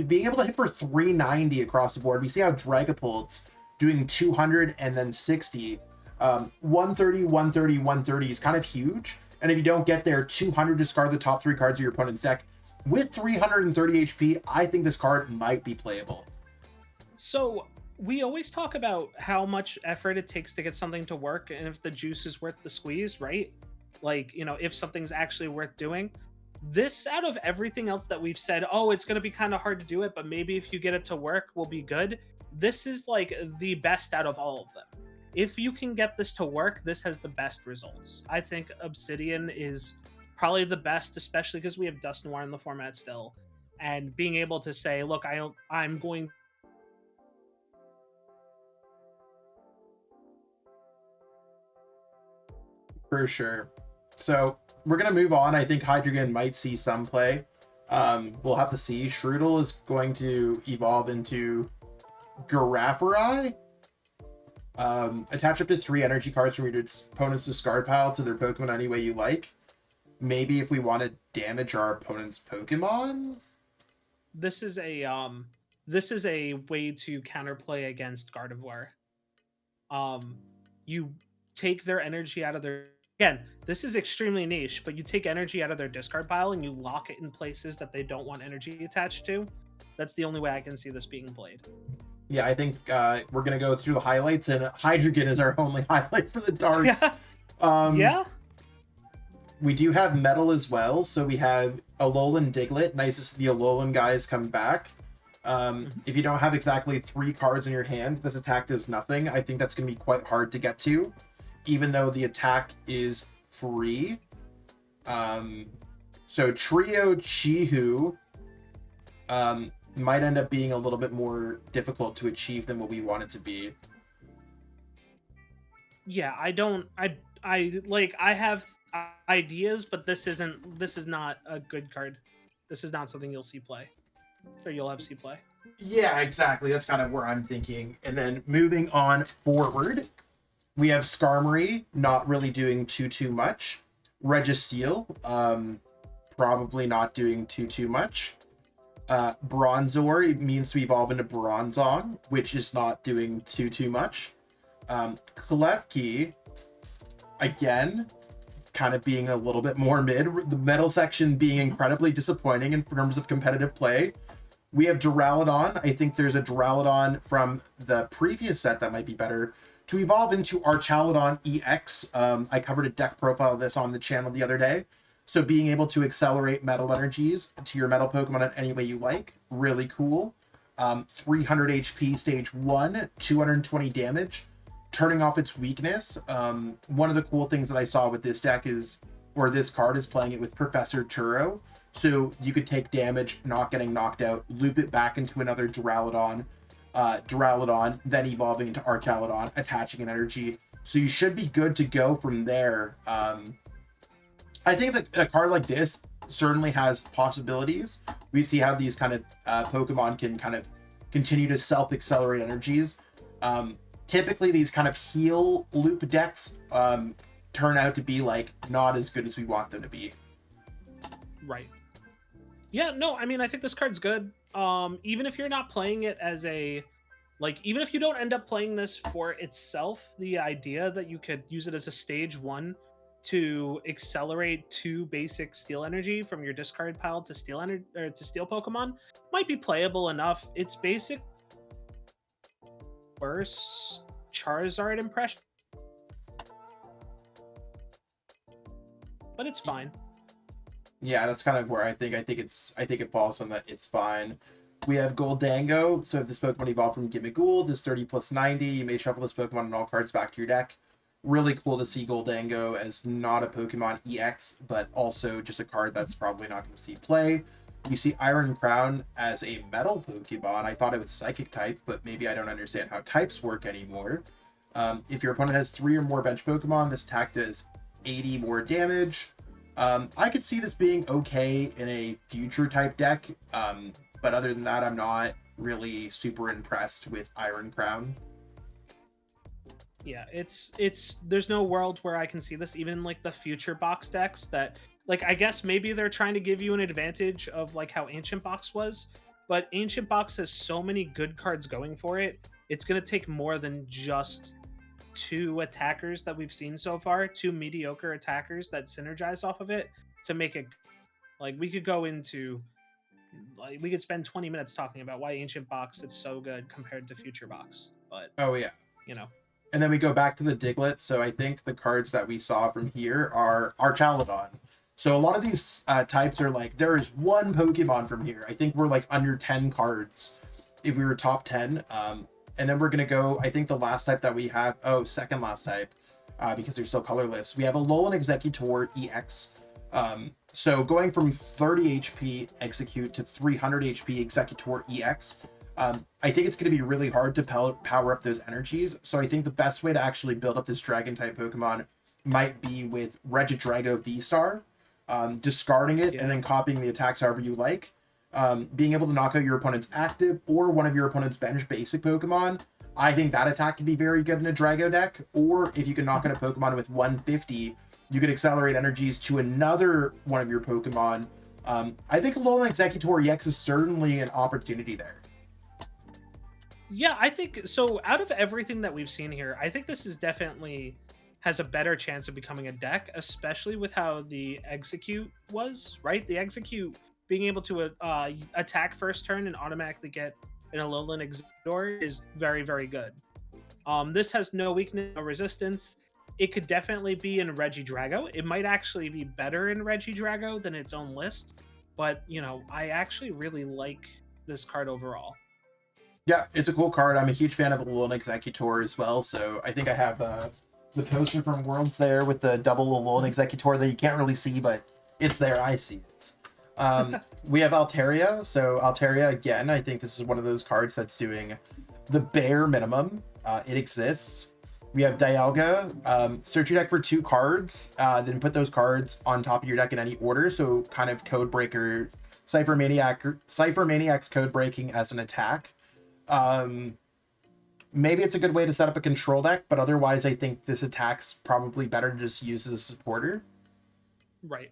being able to hit for 390 across the board, we see how Dragapult's doing 200 and then 60. 130, 130, 130 is kind of huge. And if you don't get there, 200, discard the top 3 cards of your opponent's deck. With 330 HP, I think this card might be playable. So we always talk about how much effort it takes to get something to work and if the juice is worth the squeeze, right? Like, you know, if something's actually worth doing. This, out of everything else that we've said, oh, it's going to be kind of hard to do it, but maybe if you get it to work, will be good. This is like the best out of all of them. If you can get this to work, this has the best results. I think Obsidian is probably the best, especially because we have Dust Noir in the format still. And being able to say, look, I'm going... For sure. So we're going to move on. I think Hydreigon might see some play. We'll have to see. Shroodle is going to evolve into Giraffari. Attach up to 3 energy cards from your opponent's discard pile to their Pokemon any way you like. Maybe if we want to damage our opponent's Pokemon. This is a way to counterplay against Gardevoir. You take their energy out of their... Again, this is extremely niche, but you take energy out of their discard pile and you lock it in places that they don't want energy attached to. That's the only way I can see this being played. Yeah, I think we're going to go through the highlights, and Hydreigon is our only highlight for the darks. Yeah. We do have metal as well, so we have Alolan Diglett. Nice to see the Alolan guys come back. If you don't have exactly 3 cards in your hand, this attack does nothing. I think that's going to be quite hard to get to, even though the attack is free. So Trio Chihu might end up being a little bit more difficult to achieve than what we want it to be. Yeah, I have ideas, but this is not a good card. This is not something you'll see play, or you'll have see play. Yeah, exactly. That's kind of where I'm thinking. And then moving on forward, we have Skarmory not really doing too much. Registeel, probably not doing too much. Bronzor means to evolve into Bronzong, which is not doing too much. Klefki, again, kind of being a little bit more mid. The metal section being incredibly disappointing in terms of competitive play. We have Duraludon. I think there's a Duraludon from the previous set that might be better to evolve into Archaludon EX. I covered a deck profile of this on the channel the other day. So being able to accelerate metal energies to your metal Pokemon in any way you like, really cool. 300 HP stage 1, 220 damage, turning off its weakness. One of the cool things that I saw with this deck is, or this card is playing it with Professor Turo. So you could take damage, not getting knocked out, loop it back into another Duraludon, then evolving into Archaludon, attaching an energy. So you should be good to go from there. I think that a card like this certainly has possibilities. We see how these kind of Pokemon can kind of continue to self-accelerate energies. Typically, these kind of heal loop decks turn out to be like not as good as we want them to be. Right. Yeah, no, I mean, I think this card's good. Even if you're not playing it as a... Like, even if you don't end up playing this for itself, the idea that you could use it as a stage 1 to accelerate 2 basic steel energy from your discard pile to steel energy or to steel Pokemon might be playable enough. It's basic worse Charizard impression, but it's fine. Yeah, that's kind of where I think it falls on that. It's fine. We have Goldango. So if this Pokemon evolved from Gimmighoul, is 30 plus 90. You may shuffle this Pokemon and all cards back to your deck. Really cool to see Goldango as not a Pokemon EX, but also just a card that's probably not going to see play. You see Iron Crown as a metal Pokemon. I thought it was Psychic type, but maybe I don't understand how types work anymore. If your opponent has 3 or more bench Pokemon, this attack does 80 more damage. I could see this being okay in a future type deck, but other than that, I'm not really super impressed with Iron Crown. Yeah, it's there's no world where I can see this, even like the future box decks that, like, I guess maybe they're trying to give you an advantage of like how Ancient Box was, but Ancient Box has so many good cards going for it. It's going to take more than just 2 attackers that we've seen so far, 2 mediocre attackers that synergize off of it to make it, like, we could go into, like, we could spend 20 minutes talking about why Ancient Box is so good compared to Future Box, but oh yeah, you know. And then we go back to the Diglett. So I think the cards that we saw from here are Archaladon. So a lot of these types are like, there is one Pokemon from here. I think we're like under 10 cards if we were top 10. And then we're going to go, I think the last type that we have, second last type, because they're still colorless. We have Alolan Exeggutor EX. So going from 30 HP Execute to 300 HP Exeggutor EX, I think it's going to be really hard to power up those energies. So I think the best way to actually build up this Dragon-type Pokemon might be with Regidrago V-Star, discarding it and then copying the attacks however you like. Being able to knock out your opponent's active or one of your opponent's bench basic Pokemon. I think that attack could be very good in a Drago deck. Or if you can knock out a Pokemon with 150, you could accelerate energies to another one of your Pokemon. I think Alolan Exeggutor EX is certainly an opportunity there. Yeah, I think so. Out of everything that we've seen here, I think this is definitely has a better chance of becoming a deck, especially with how the Execute was, right? The Execute being able to attack first turn and automatically get an Alolan Exeggutor is very, very good. This has no weakness, no resistance. It could definitely be in Regidrago. It might actually be better in Regidrago than its own list, but, you know, I actually really like this card overall. Yeah, it's a cool card. I'm a huge fan of Alolan Exeggutor as well, so I think I have the poster from Worlds there with the double Alolan Exeggutor that you can't really see, but it's there. I see it. We have Altaria. So Altaria, again, I think this is one of those cards that's doing the bare minimum. It exists. We have Dialga. Search your deck for 2 cards, then put those cards on top of your deck in any order. So kind of Codebreaker, Cypher Maniac's code breaking as an attack. Maybe it's a good way to set up a control deck, but otherwise I think this attack's probably better to just use as a supporter. Right.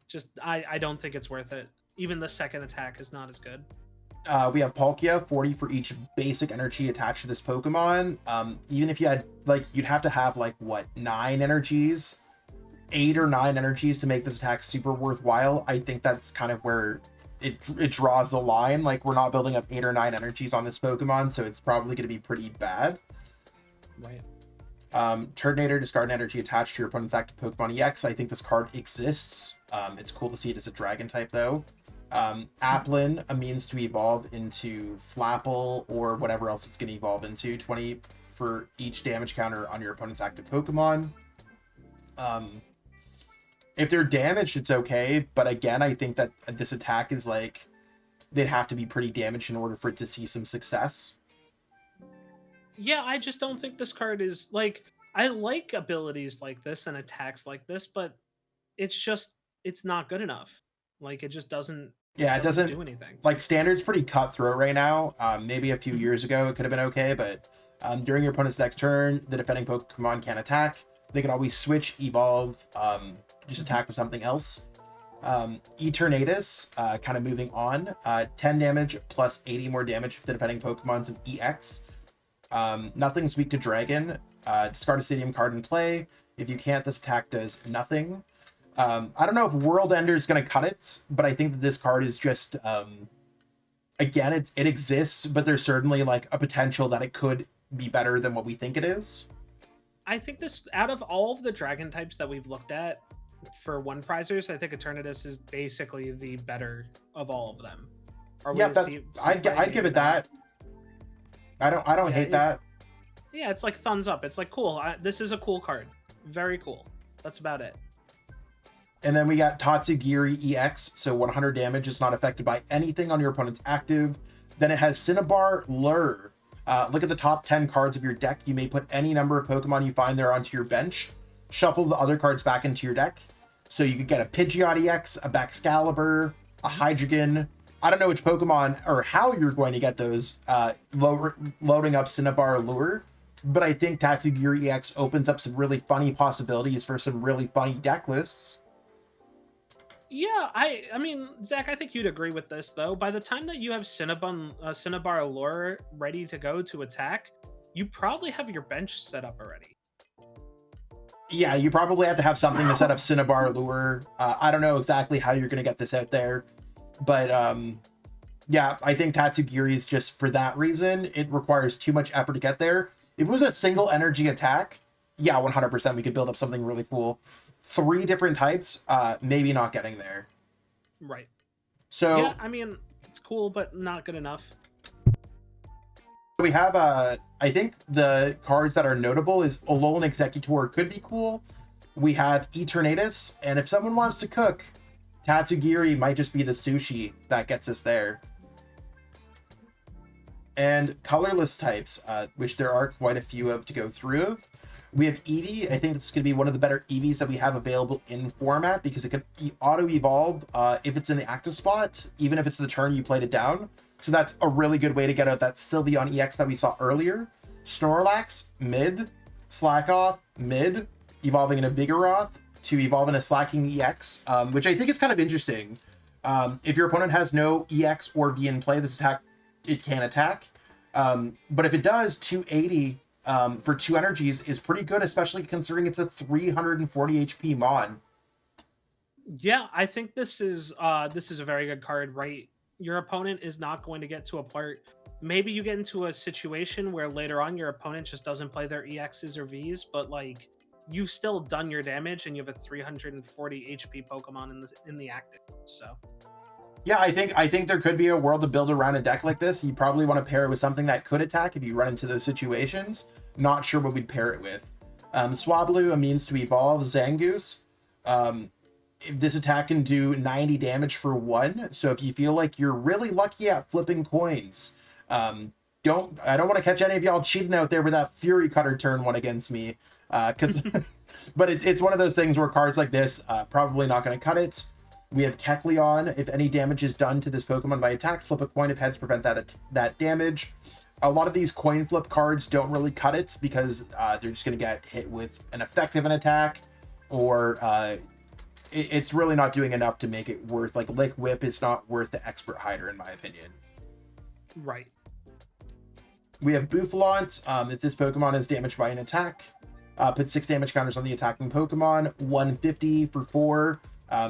Just, I don't think it's worth it. Even the second attack is not as good. We have Palkia, 40 for each basic energy attached to this Pokemon. Even if you had, like, you'd have to have, like, what, 9 energies? 8 or 9 energies to make this attack super worthwhile. I think that's kind of where it draws the line. Like, we're not building up 8 or 9 energies on this Pokemon, so it's probably going to be pretty bad. Right. Turtonator, discard an energy attached to your opponent's active Pokemon EX. I think this card exists. It's cool to see it as a dragon type, though. Applin, a means to evolve into Flapple or whatever else it's going to evolve into. 20 for each damage counter on your opponent's active Pokemon. If they're damaged, it's okay. But again, I think that this attack is like, they'd have to be pretty damaged in order for it to see some success. Yeah, I just don't think this card is, like, I like abilities like this and attacks like this, but it's not good enough. Like, it just doesn't. Yeah, it doesn't do anything. Like, Standard's pretty cutthroat right now. Maybe a few years ago it could have been okay, but during your opponent's next turn, the defending Pokemon can attack. They can always switch, evolve, just attack with something else. Eternatus, kind of moving on. 10 damage plus 80 more damage if the defending Pokemon's an EX. Nothing's weak to Dragon. Discard a Stadium card in play. If you can't, this attack does nothing. I don't know if World Ender is going to cut it, but I think that this card is just, again, it exists, but there's certainly like a potential that it could be better than what we think it is. I think this, out of all of the dragon types that we've looked at, for one prizers, I think Eternatus is basically the better of all of them. Yeah, I'd give it that. I don't hate that. Yeah, it's like thumbs up. It's like cool. This is a cool card. Very cool. That's about it. And then we got Tatsugiri EX, so 100 damage is not affected by anything on your opponent's active. Then it has Cinnabar Lure. Look at the top 10 cards of your deck. You may put any number of Pokemon you find there onto your bench. Shuffle the other cards back into your deck. So you could get a Pidgeot EX, a Baxcalibur, a Hydreigon. I don't know which Pokemon or how you're going to get those loading up Cinnabar Lure, but I think Tatsugiri EX opens up some really funny possibilities for some really funny deck lists. Yeah, I mean, Zach, I think you'd agree with this, though. By the time that you have Cinnabar Allure ready to go to attack, you probably have your bench set up already. Yeah, you probably have to have something to set up Cinnabar Allure. I don't know exactly how you're going to get this out there, but yeah, I think Tatsugiri is just for that reason. It requires too much effort to get there. If it was a single energy attack, yeah, 100% we could build up something really cool. 3 different types, maybe not getting there. Right. So yeah, I mean, it's cool, but not good enough. We have I think the cards that are notable is Alolan Exeggutor could be cool. We have Eternatus, and if someone wants to cook, Tatsugiri might just be the sushi that gets us there. And colorless types, which there are quite a few of to go through. We have Eevee. I think this is going to be one of the better Eevees that we have available in format because it can auto-evolve if it's in the active spot, even if it's the turn you played it down. So that's a really good way to get out that Sylveon EX that we saw earlier. Snorlax, mid. Slackoth, mid. Evolving into Vigoroth to evolve into Slacking EX, which I think is kind of interesting. If your opponent has no EX or V in play, this attack, it can attack. But if it does, 280 for 2 energies is pretty good, especially considering it's a 340 HP mod. Yeah, I think this is a very good card, right? Your opponent is not going to get to a part. Maybe you get into a situation where later on your opponent just doesn't play their EXs or Vs, but like you've still done your damage and you have a 340 HP Pokemon in the active. So yeah, I think there could be a world to build around a deck like this. You probably want to pair it with something that could attack if you run into those situations. Not sure what we'd pair it with. Swablu, a means to evolve. Zangoose. If this attack can do 90 damage for 1. So if you feel like you're really lucky at flipping coins, I don't want to catch any of y'all cheating out there with that Fury Cutter turn 1 against me. But it's one of those things where cards like this probably not going to cut it. We have Kecleon. If any damage is done to this Pokemon by attacks, flip a coin if heads prevent that damage. A lot of these coin flip cards don't really cut it because they're just going to get hit with an effective attack, or it's really not doing enough to make it worth, like Lick Whip is not worth the Expert Hider in my opinion. Right. We have Bouffalant. If this Pokemon is damaged by an attack, put 6 damage counters on the attacking Pokemon, 150 for 4.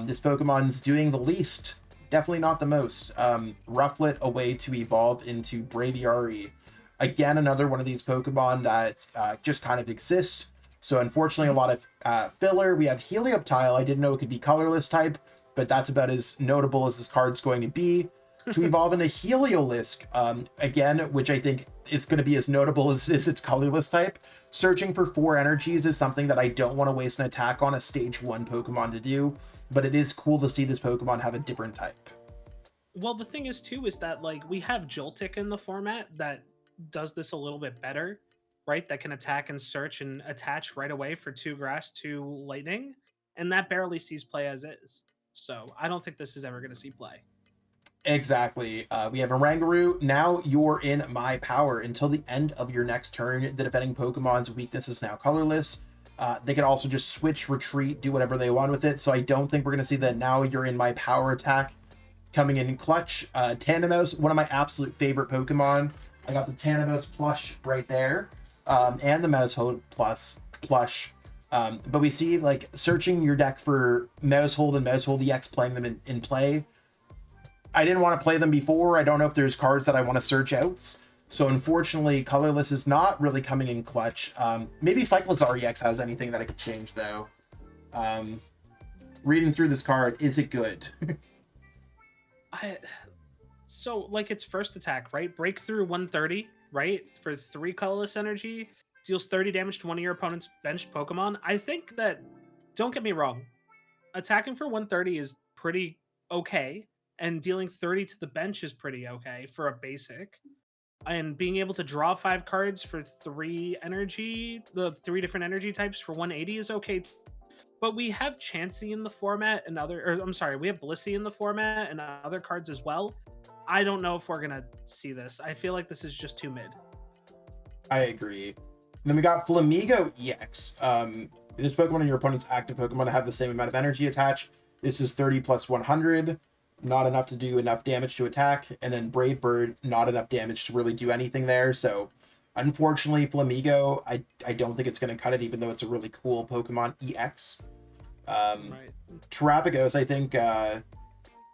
This Pokemon's doing the least, definitely not the most. Rufflet, a way to evolve into Braviary. Again, another one of these Pokemon that just kind of exist. So unfortunately, a lot of filler. We have Helioptile. I didn't know it could be colorless type, but that's about as notable as this card's going to be. To evolve into Heliolisk, again, which I think is going to be as notable as it is its colorless type. Searching for 4 energies is something that I don't want to waste an attack on a stage 1 Pokemon to do, but it is cool to see this Pokemon have a different type. Well, the thing is too is that like we have Joltik in the format that does this a little bit better, right? That can attack and search and attach right away for 2 grass, 2 lightning, and that barely sees play as is. So I don't think this is ever going to see play. Exactly. We have Oranguru. Now you're in my power. Until the end of your next turn, the defending Pokemon's weakness is now colorless. They can also just switch, retreat, do whatever they want with it. So I don't think we're going to see the now you're in my power attack coming in clutch. Tandemos, one of my absolute favorite Pokemon. I got the Tandemos plush right there. And the Maushold plush. But we see like searching your deck for Maushold and Maushold EX, playing them in play. I didn't want to play them before. I don't know if there's cards that I want to search out. So unfortunately, colorless is not really coming in clutch. Maybe Cyclizar EX has anything that I could change though. reading through this card, is it good? So like its first attack, right? Breakthrough 130, right? For 3 colorless energy, deals 30 damage to one of your opponent's benched Pokemon. I think that, don't get me wrong, attacking for 130 is pretty okay, and dealing 30 to the bench is pretty okay for a basic. And being able to draw 5 cards for 3 energy, the 3 different energy types for 180 is okay. But we have Chansey in the format and we have Blissey in the format and other cards as well. I don't know if we're gonna see this. I feel like this is just too mid. I agree. And then we got Flamigo EX. This Pokemon and your opponent's active Pokemon have the same amount of energy attached. This is 30 plus 100. Not enough to do enough damage to attack. And then Brave Bird, not enough damage to really do anything there. So unfortunately, Flamigo, I don't think it's going to cut it, even though it's a really cool Pokemon EX. Right. Terapagos, I think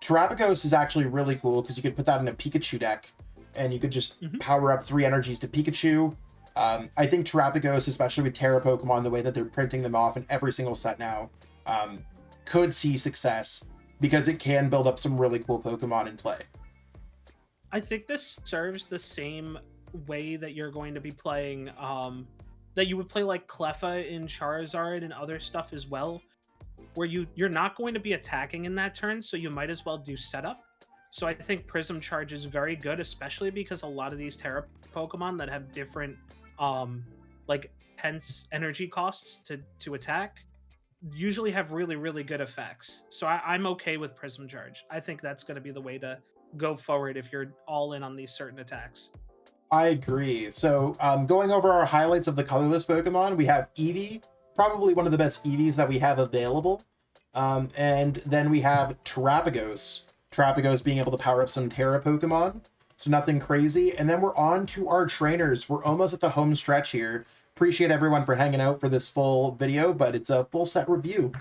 Terapagos is actually really cool because you could put that in a Pikachu deck and you could just power up 3 energies to Pikachu. I think Terapagos, especially with Tera Pokemon, the way that they're printing them off in every single set now, could see success because it can build up some really cool Pokemon in play. I think this serves the same way that you're going to be playing, that you would play like Cleffa in Charizard and other stuff as well, where you're not going to be attacking in that turn, so you might as well do setup. So I think Prism Charge is very good, especially because a lot of these Tera Pokemon that have different like hence energy costs to attack usually have really, really good effects. So I'm okay with Prism Charge. I think that's going to be the way to go forward if you're all in on these certain attacks. I agree. So going over our highlights of the colorless Pokemon, we have Eevee, probably one of the best Eevees that we have available. And then we have Terapagos. Terapagos being able to power up some Tera Pokemon. So nothing crazy. And then we're on to our trainers. We're almost at the home stretch here. Appreciate everyone for hanging out for this full video, but it's a full set review.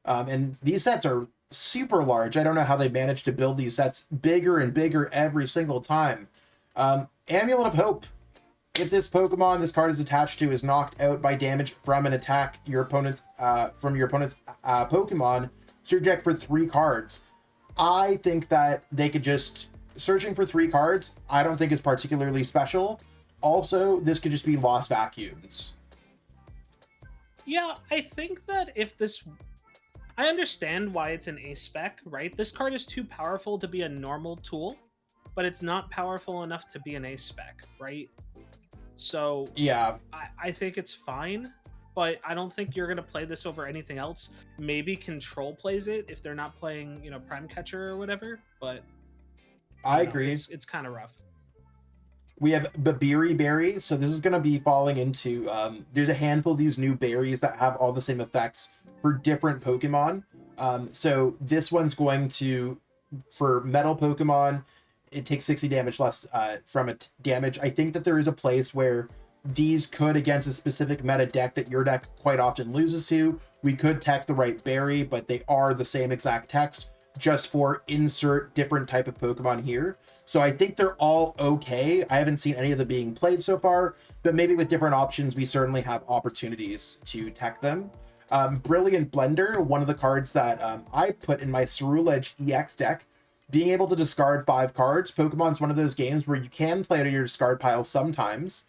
And these sets are super large. I don't know how they managed to build these sets bigger and bigger every single time. Amulet of Hope. If this Pokemon this card is attached to is knocked out by damage from an attack your opponent's Pokemon, search deck for 3 cards. I think that they could just searching for 3 cards. I don't think is particularly special. Also, this could just be lost vacuums. Yeah, I think that if this, I understand why it's an ACE spec, right? This card is too powerful to be a normal tool, but it's not powerful enough to be an ACE spec, right? So yeah, I think it's fine, but I don't think you're going to play this over anything else. Maybe Control plays it if they're not playing, Prime Catcher or whatever, but I agree. It's kind of rough. We have Babiri Berry, so this is going to be falling into, there's a handful of these new berries that have all the same effects for different Pokemon. So this one's going to, for Metal Pokemon, it takes 60 damage less from a damage. I think that there is a place where these could, against a specific meta deck that your deck quite often loses to, we could tech the right berry, but they are the same exact text, just for insert different type of Pokemon here. So I think they're all okay. I haven't seen any of them being played so far, but maybe with different options, we certainly have opportunities to tech them. Brilliant Blender, one of the cards that I put in my Ceruledge EX deck, being able to discard 5 cards. Pokemon's one of those games where you can play out of your discard pile sometimes.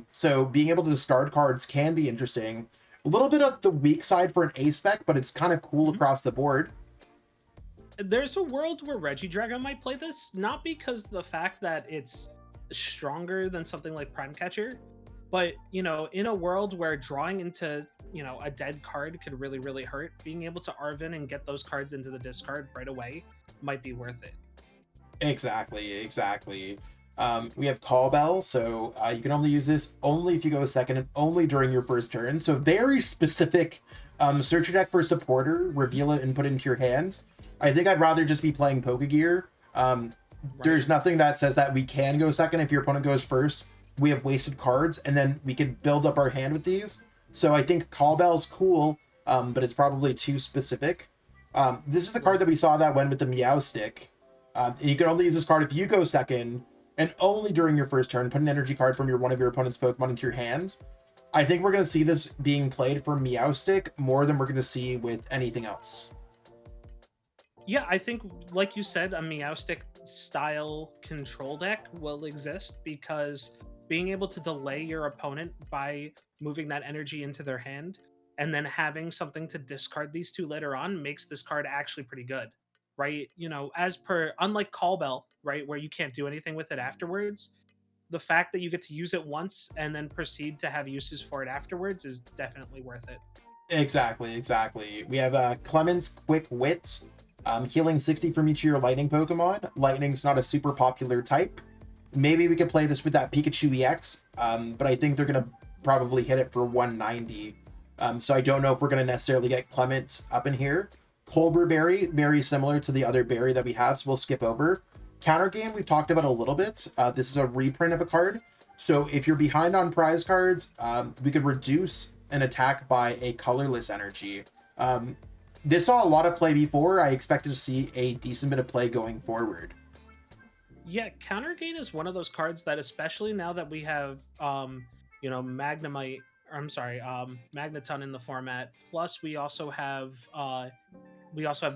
So being able to discard cards can be interesting. A little bit of the weak side for an ACE spec, but it's kind of cool across the board. There's a world where Regidragon might play this, not because the fact that it's stronger than something like Prime Catcher, but, in a world where drawing into, a dead card could really, really hurt, being able to Arven and get those cards into the discard right away might be worth it. Exactly. We have Call Bell, so you can only use this only if you go second and only during your first turn. So very specific. Search your deck for Supporter, reveal it, and put it into your hand. I think I'd rather just be playing Pokegear. Right. There's nothing that says that we can go second if your opponent goes first. We have wasted cards, and then we can build up our hand with these. So I think Call Bell's cool, but it's probably too specific. This is the card that we saw that went with the Meowstic. You can only use this card if you go second, and only during your first turn. Put an energy card from one of your opponent's Pokemon into your hand. I think we're going to see this being played for Meowstic more than we're going to see with anything else. Yeah, I think, like you said, a Meowstic style control deck will exist because being able to delay your opponent by moving that energy into their hand and then having something to discard these two later on makes this card actually pretty good, right? As per, unlike Call Bell, right, where you can't do anything with it afterwards, the fact that you get to use it once and then proceed to have uses for it afterwards is definitely worth it. Exactly. We have Clement's Quick Wit, healing 60 from each of your lightning Pokemon. Lightning's not a super popular type. Maybe we could play this with that Pikachu EX, but I think they're going to probably hit it for 190. So I don't know if we're going to necessarily get Clement up in here. Colbur Berry, very similar to the other berry that we have, so we'll skip over. Counter Game, we've talked about a little bit. This is a reprint of a card. So if you're behind on prize cards, we could reduce an attack by a colorless energy. This saw a lot of play before. I expected to see a decent bit of play going forward. Yeah, Counter Gain is one of those cards that, especially now that we have, Magnemite, or I'm sorry, Magneton in the format. Plus, we also have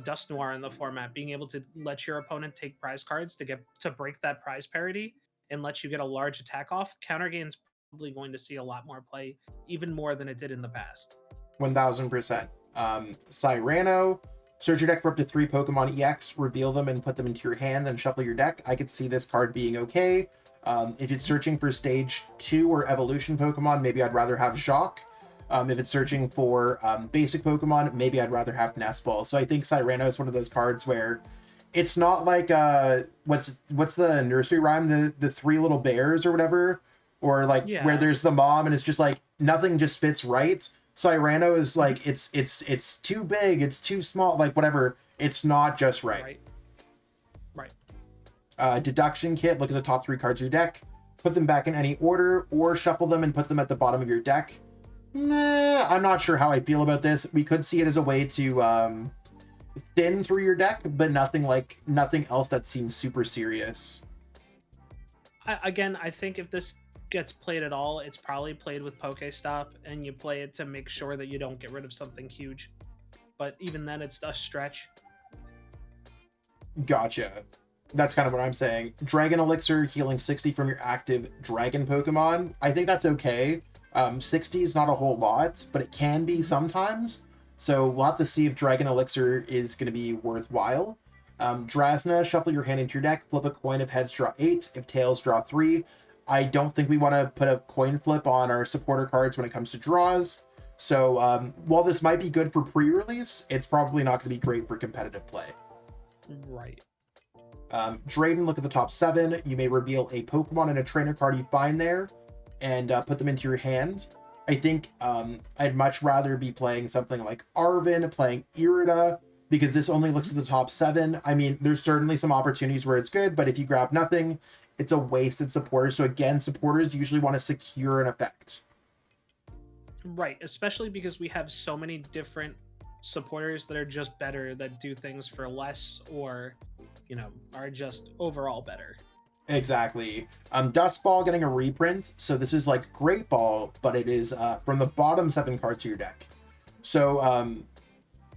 Dust Noir in the format, being able to let your opponent take prize cards to break that prize parity and let you get a large attack off. Counter Gain's probably going to see a lot more play, even more than it did in the past. 1000%. Cyrano, search your deck for up to 3 Pokemon EX, reveal them and put them into your hand, then shuffle your deck. I could see this card being okay. If it's searching for stage 2 or evolution Pokemon, maybe I'd rather have Jacques. If it's searching for basic Pokemon, maybe I'd rather have Nestball. So I think Cyrano is one of those cards where it's not like what's the nursery rhyme, the 3 little bears or whatever, or like where there's the mom and it's just like nothing just fits right. Cyrano is like it's too big, it's too small, like whatever. It's not just right. Deduction Kit, look at the top 3 cards of your deck, put them back in any order, or shuffle them and put them at the bottom of your deck. Nah, I'm not sure how I feel about this. We could see it as a way to thin through your deck, but nothing else that seems super serious. I think if this gets played at all, it's probably played with Pokestop, and you play it to make sure that you don't get rid of something huge. But even then, it's a stretch. Gotcha. That's kind of what I'm saying. Dragon Elixir, healing 60 from your active Dragon Pokemon. I think that's okay. 60 is not a whole lot, but it can be sometimes. So we'll have to see if Dragon Elixir is going to be worthwhile. Drasna, shuffle your hand into your deck, flip a coin. If heads, draw 8. If tails, draw 3. I don't think we want to put a coin flip on our supporter cards when it comes to draws. So while this might be good for pre-release, it's probably not going to be great for competitive play. Right. Drayden, look at the top 7. You may reveal a Pokemon and a trainer card you find there and put them into your hand. I think I'd much rather be playing something like Arven, playing Irida, because this only looks at the top 7. I mean, there's certainly some opportunities where it's good, but if you grab nothing, it's a wasted supporter. So again, supporters usually want to secure an effect. Right, especially because we have so many different supporters that are just better, that do things for less, or are just overall better. Exactly. Dust Ball getting a reprint, so this is like Great Ball, but it is from the bottom 7 cards of your deck. So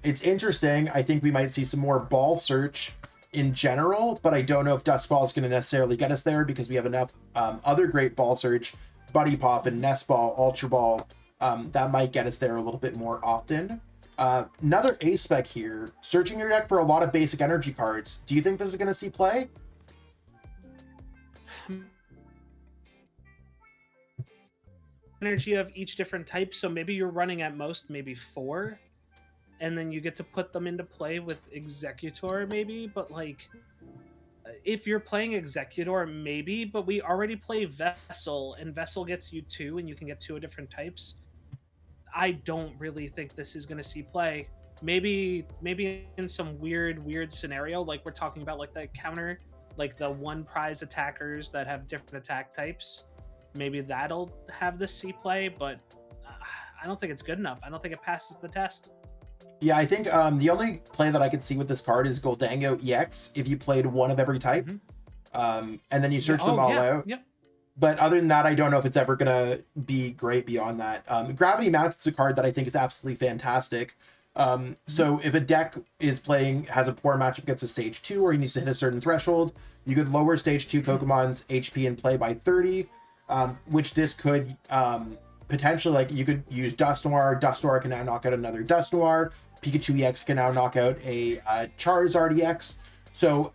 it's interesting. I think we might see some more ball search in general, but I don't know if Dust Ball is going to necessarily get us there, because we have enough other great ball search, Buddy Poffin, Nest Ball, Ultra Ball, that might get us there a little bit more often. Another ACE spec here, searching your deck for a lot of basic energy cards. Do you think this is going to see play? Energy of each different type, so maybe you're running at most maybe 4, and then you get to put them into play with Exeggutor maybe, but like if you're playing Exeggutor maybe, but we already play Vessel, and Vessel gets you 2, and you can get 2 of different types. I don't really think this is going to see play. Maybe in some weird scenario, like we're talking about, like the counter, like the 1 prize attackers that have different attack types. Maybe that'll have this see play, but I don't think it's good enough. I don't think it passes the test. Yeah, I think the only play that I could see with this card is Goldango EX, if you played 1 of every type. And then you search them all out. Yep. But other than that, I don't know if it's ever going to be great beyond that. Gravity Mount is a card that I think is absolutely fantastic. So if a deck has a poor matchup against a stage 2, or he needs to hit a certain threshold, you could lower stage 2 Pokemon's HP in play by 30, which this could potentially, like, you could use Dustoir can now knock out another Dustoir, Pikachu EX can now knock out a Charizard EX. So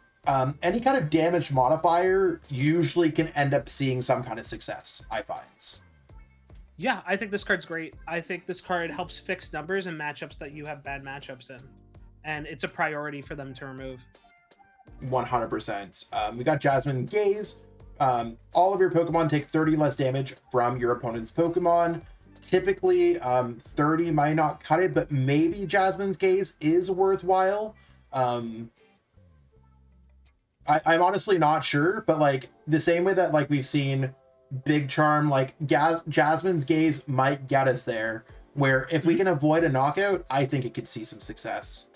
any kind of damage modifier usually can end up seeing some kind of success, I find. Yeah, I think this card's great. I think this card helps fix numbers and matchups that you have bad matchups in. And it's a priority for them to remove. 100%. We got Jasmine Gaze. All of your Pokemon take 30 less damage from your opponent's Pokemon. Typically, 30 might not cut it, but maybe Jasmine's Gaze is worthwhile. I'm honestly not sure, but like the same way that like we've seen Big Charm, like Jasmine's Gaze might get us there, where if we can avoid a knockout, I think it could see some success.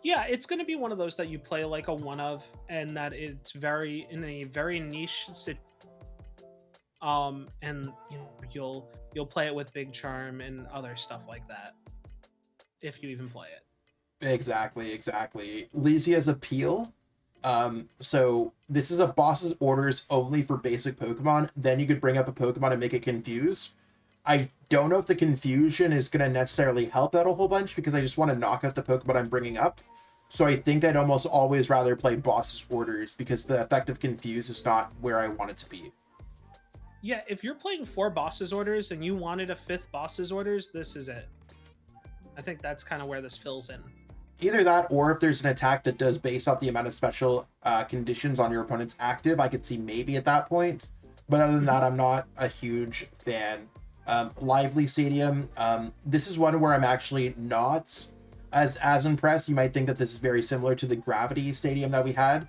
Yeah, it's going to be one of those that you play like a one of, and that it's very in a very niche and you know, you'll play it with Big Charm and other stuff like that, if you even play it. Exactly. Latias Appeal. So this is a boss's orders only for basic Pokemon. Then you could bring up a Pokemon and make it confuse. I don't know if the confusion is going to necessarily help out a whole bunch, because I just want to knock out the Pokemon I'm bringing up. So I think I'd almost always rather play boss's orders, because the effect of confuse is not where I want it to be. Yeah, if you're playing 4 boss's orders and you wanted a 5th boss's orders, this is it. I think that's kind of where this fills in. Either that, or if there's an attack that does base off the amount of special conditions on your opponent's active, I could see maybe at that point. But other than that, I'm not a huge fan. Lively Stadium. This is one where I'm actually not as impressed. You might think that this is very similar to the Gravity Stadium that we had.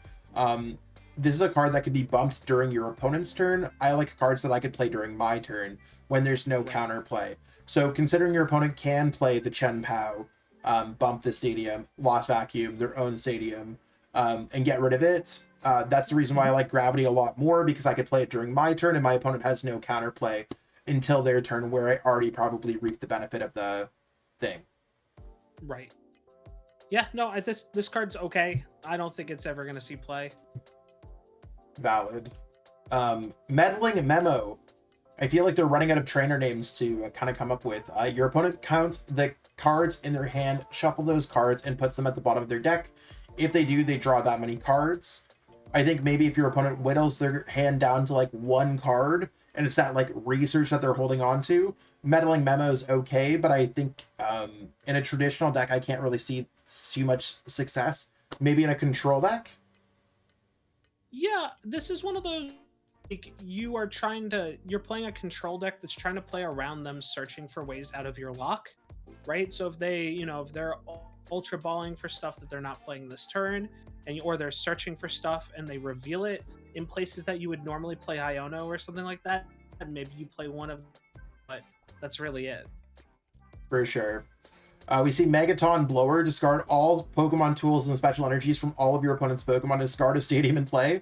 This is a card that could be bumped during your opponent's turn. I like cards that I could play during my turn when there's no counterplay. So considering your opponent can play the Chien-Pao, bump the stadium, Lost Vacuum, their own stadium, and get rid of it. That's the reason why I like Gravity a lot more, because I could play it during my turn and my opponent has no counterplay until their turn, where I already probably reaped the benefit of the thing. Right. Yeah, no, this card's okay. I don't think it's ever going to see play. Valid. Meddling Memo. I feel like they're running out of trainer names to kind of come up with. Your opponent counts the cards in their hand, shuffle those cards, and puts them at the bottom of their deck. If they do, they draw that many cards. I think maybe if your opponent whittles their hand down to like 1 card, and it's that like research that they're holding on to, Meddling Memo is okay, but I think in a traditional deck, I can't really see too much success. Maybe in a control deck? Yeah, this is one of those, like, you're playing a control deck that's trying to play around them, searching for ways out of your lock, right? So if they're ultra balling for stuff that they're not playing this turn, or they're searching for stuff and they reveal it in places that you would normally play Iono or something like that, and maybe you play one of, but that's really it. For sure. We see Megaton Blower. Discard all Pokemon tools and special energies from all of your opponent's Pokemon. Discard a stadium in play.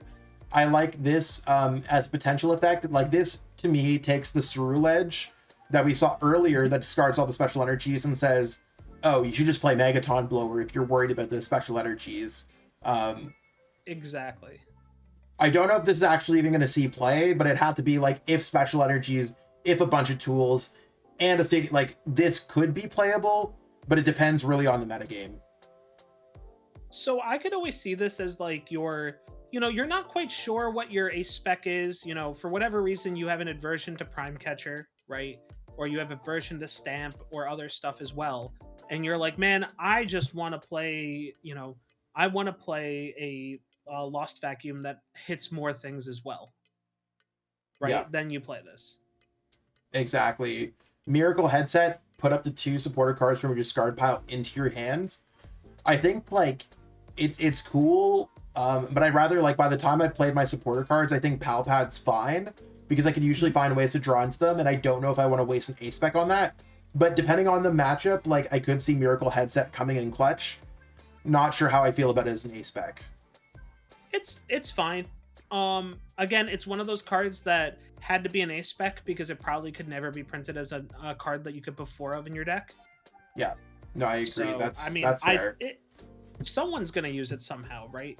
I like this as potential effect. Like, this, to me, takes the Ceruledge that we saw earlier that discards all the special energies and says, oh, you should just play Megaton Blower if you're worried about the special energies. Exactly. I don't know if this is actually even going to see play, but it'd have to be like if special energies, if a bunch of tools, and a stadium. Like, this could be playable, but it depends really on the metagame. So I could always see this as like you're not quite sure what your ACE spec is. For whatever reason, you have an aversion to Prime Catcher, right? Or you have aversion to Stamp or other stuff as well. And you're like, man, I just want to play, I want to play a Lost Vacuum that hits more things as well. Right? Yeah. Then you play this. Exactly. Miracle Headset, put up to 2 supporter cards from your discard pile into your hands. I think, like, it's cool, but I'd rather, like, by the time I've played my supporter cards, I think Pal Pad's fine, because I can usually find ways to draw into them, and I don't know if I want to waste an ACE spec on that. But depending on the matchup, like, I could see Miracle Headset coming in clutch. Not sure how I feel about it as an ACE spec. It's fine. Again, it's one of those cards that had to be an ACE spec because it probably could never be printed as a card that you could put 4 of in your deck. Yeah. No, I agree. So, That's I mean, that's fair. someone's gonna use it somehow, right?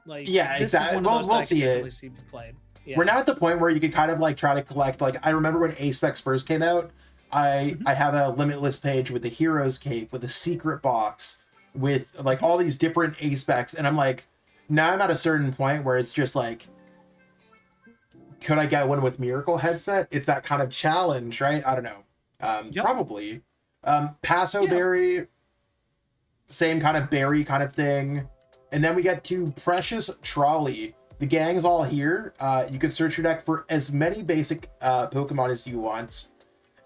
Like, Yeah, this is exactly. one of those We'll that I see can't it. really see played. Yeah. We're now at the point where you can kind of like try to collect. Like I remember when ACE SPECs first came out, I have a limitless page with the hero's cape, with a secret box, with like all these different ACE SPECs, and I'm like, now I'm at a certain point where it's just like, could I get one with Miracle headset? It's that kind of challenge, right? I don't know. Probably. Paso Berry, same kind of berry kind of thing. And then we get to Precious Trolley. The gang's all here. You can search your deck for as many basic Pokemon as you want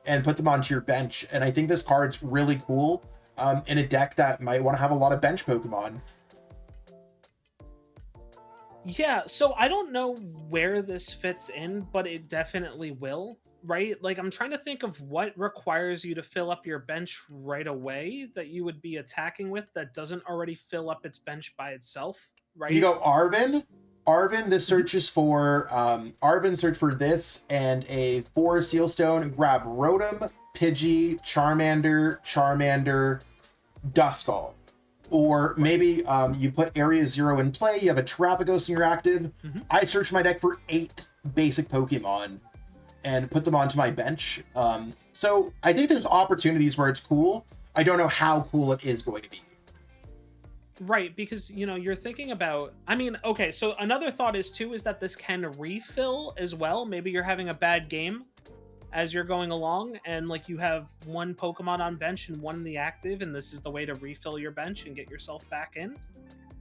and put them onto your bench. And I think this card's really cool in a deck that might want to have a lot of bench Pokemon. Yeah, so I don't know where this fits in, but it definitely will, right? Like, I'm trying to think of what requires you to fill up your bench right away that you would be attacking with that doesn't already fill up its bench by itself, right? You go Arven. Arven, this searches for Arven search for this and a 4 Sealstone. Grab Rotom, Pidgey, Charmander, Duskull. Or maybe you put Area 0 in play, you have a Terapagos in your active. I search my deck for 8 basic Pokemon and put them onto my bench. So I think there's opportunities where it's cool. I don't know how cool it is going to be. Right, because, you know, you're thinking about, I mean, okay, so another thought is that this can refill as well. Maybe you're having a bad game as you're going along, and like you have one Pokemon on bench and one in the active, and this is the way to refill your bench and get yourself back in.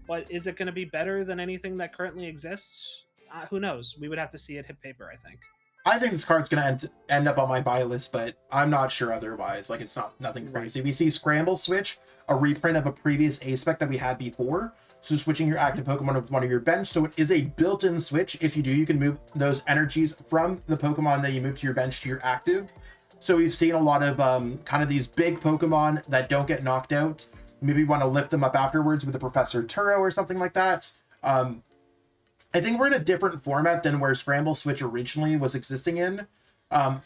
But is it going to be better than anything that currently exists? Who knows? We would have to see it hit paper, I think. I think this card's going to end up on my buy list, but I'm not sure otherwise. Like, it's nothing crazy. We see Scramble Switch, a reprint of a previous ACE SPEC that we had before. So switching your active Pokemon with one of your bench. So it is a built-in switch. If you do, you can move those energies from the Pokemon that you move to your bench to your active. So we've seen a lot of kind of these big Pokemon that don't get knocked out. Maybe you want to lift them up afterwards with a Professor Turo or something like that. I think we're in a different format than where Scramble Switch originally was existing in.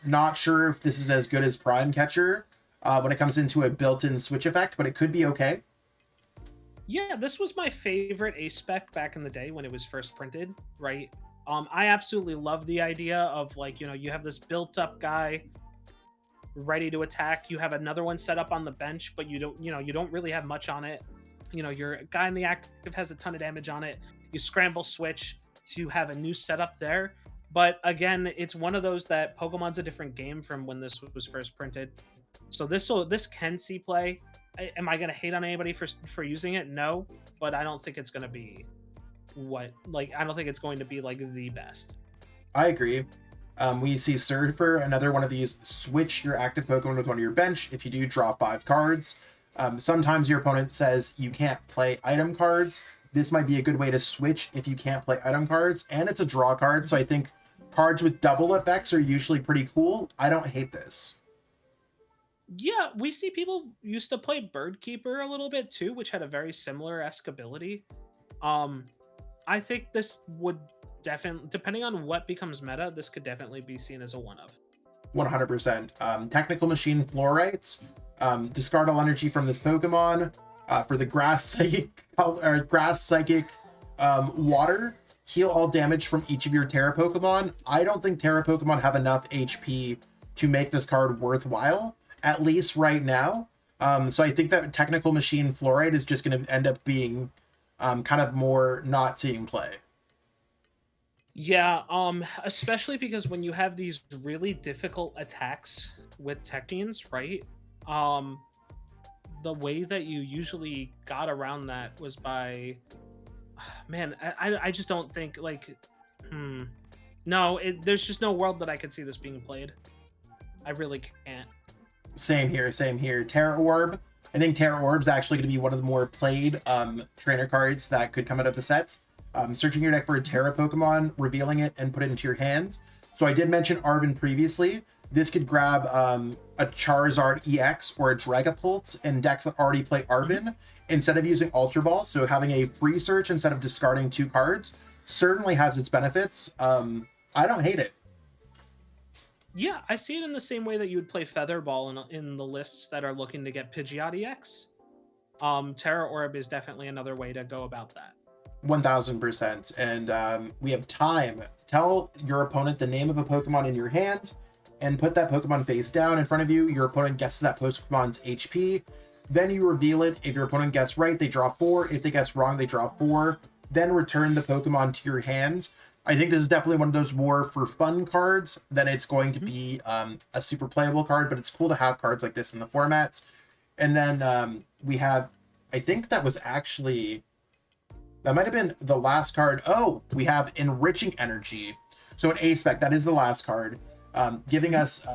Not sure if this is as good as Prime Catcher when it comes into a built-in switch effect, but it could be okay. Yeah, this was my favorite ACE SPEC back in the day when it was first printed, right? I absolutely love the idea of, like, you know, you have this built-up guy ready to attack. You have another one set up on the bench, but you don't really have much on it. You know, your guy in the active has a ton of damage on it. You Scramble Switch to have a new setup there. But again, it's one of those that Pokemon's a different game from when this was first printed. So this can see play. Am I going to hate on anybody for using it? No, but I don't think it's going to be I don't think it's going to be like the best. I agree. We see Surfer, another one of these switch your active Pokemon with one of your bench. If you do, draw 5 cards. Sometimes your opponent says you can't play item cards. This might be a good way to switch if you can't play item cards, and it's a draw card, so I think cards with double effects are usually pretty cool. I don't hate this. Yeah, we see people used to play Bird Keeper a little bit too, which had a very similar-esque ability. I think this would definitely, depending on what becomes meta, this could definitely be seen as a one-of. 100%. Technical Machine Fluorites. Discard all energy from this Pokemon. For the Grass Psychic Water, heal all damage from each of your Tera Pokemon. I don't think Tera Pokemon have enough HP to make this card worthwhile, at least right now. So I think that Technical Machine Fluorite is just going to end up being kind of more not seeing play. Yeah, especially because when you have these really difficult attacks with Technians, right? The way that you usually got around that was by, man, I just don't think, like, no, there's just no world that I could see this being played. I really can't. Same here. Tera Orb. I think Tera Orb's actually going to be one of the more played trainer cards that could come out of the set. Searching your deck for a Tera Pokemon, revealing it, and put it into your hand. So I did mention Arven previously. This could grab a Charizard EX or a Dragapult in decks that already play Arven instead of using Ultra Ball. So having a free search instead of discarding 2 cards certainly has its benefits. I don't hate it. Yeah, I see it in the same way that you would play Featherball in the lists that are looking to get Pidgeot EX. Tera Orb is definitely another way to go about that. 1000%. And we have time. Tell your opponent the name of a Pokemon in your hand and put that Pokemon face down in front of you. Your opponent guesses that Pokemon's HP. Then you reveal it. If your opponent guessed right, they draw 4. If they guess wrong, they draw 4. Then return the Pokemon to your hand. I think this is definitely one of those more for fun cards than it's going to be a super playable card, but it's cool to have cards like this in the formats. And then we have, I think that was actually, that might have been the last card. Oh, we have Enriching Energy. So an ACE SPEC, that is the last card, giving us,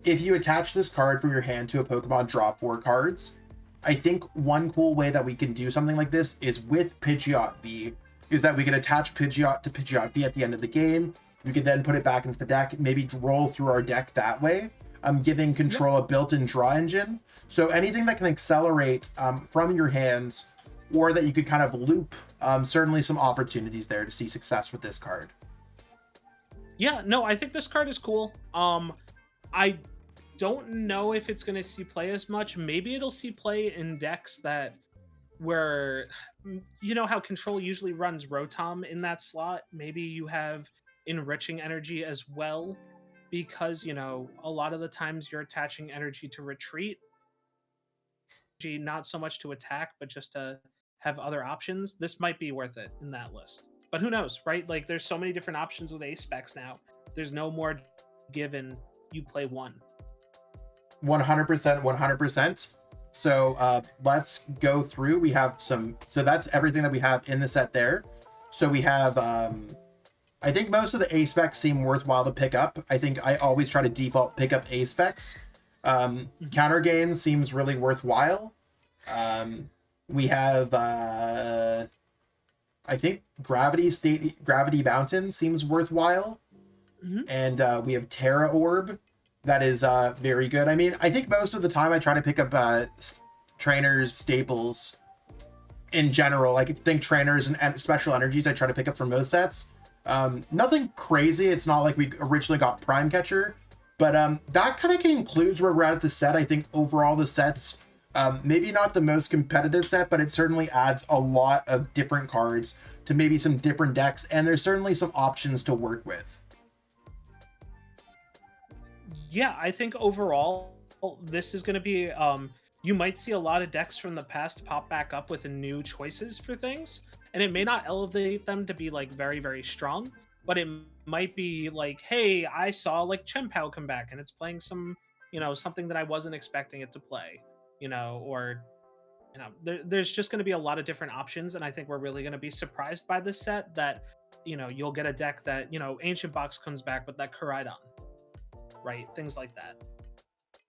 if you attach this card from your hand to a Pokemon, draw 4 cards. I think one cool way that we can do something like this is with Pidgeot V, is that we can attach Pidgeot to Pidgeot V at the end of the game. We could then put it back into the deck, maybe roll through our deck that way, giving control a built-in draw engine. So anything that can accelerate from your hands, or that you could kind of loop, certainly some opportunities there to see success with this card. Yeah, no, I think this card is cool. I don't know if it's going to see play as much. Maybe it'll see play in decks that where, you know how Control usually runs Rotom in that slot. Maybe you have Enriching Energy as well, because, you know, a lot of the times you're attaching energy to retreat, not so much to attack, but just to have other options. This might be worth it in that list. But who knows, right? Like, there's so many different options with ACE specs now. There's no more given you play one. 100%, 100%. So let's go through. We have some, so that's everything that we have in the set there. So we have, I think most of the ACE specs seem worthwhile to pick up. I think I always try to default pick up ACE specs. Counter Gain seems really worthwhile. We have, I think Gravity Mountain seems worthwhile. And we have Tera Orb. That is very good. I mean, I think most of the time I try to pick up trainers, staples in general. I think trainers and special energies I try to pick up from most sets. Nothing crazy. It's not like we originally got Prime Catcher, but that kind of concludes where we're at the set. I think overall the set's maybe not the most competitive set, but it certainly adds a lot of different cards to maybe some different decks, and there's certainly some options to work with. Yeah, I think overall this is going to be, you might see a lot of decks from the past pop back up with new choices for things, and it may not elevate them to be like very, very strong, but it might be like, hey, I saw like Chien-Pao come back and it's playing some, you know, something that I wasn't expecting it to play, you know, or, you know, there's just going to be a lot of different options, and I think we're really going to be surprised by this set that, you know, you'll get a deck that, you know, Ancient Box comes back with that Koraidon. Right, things like that.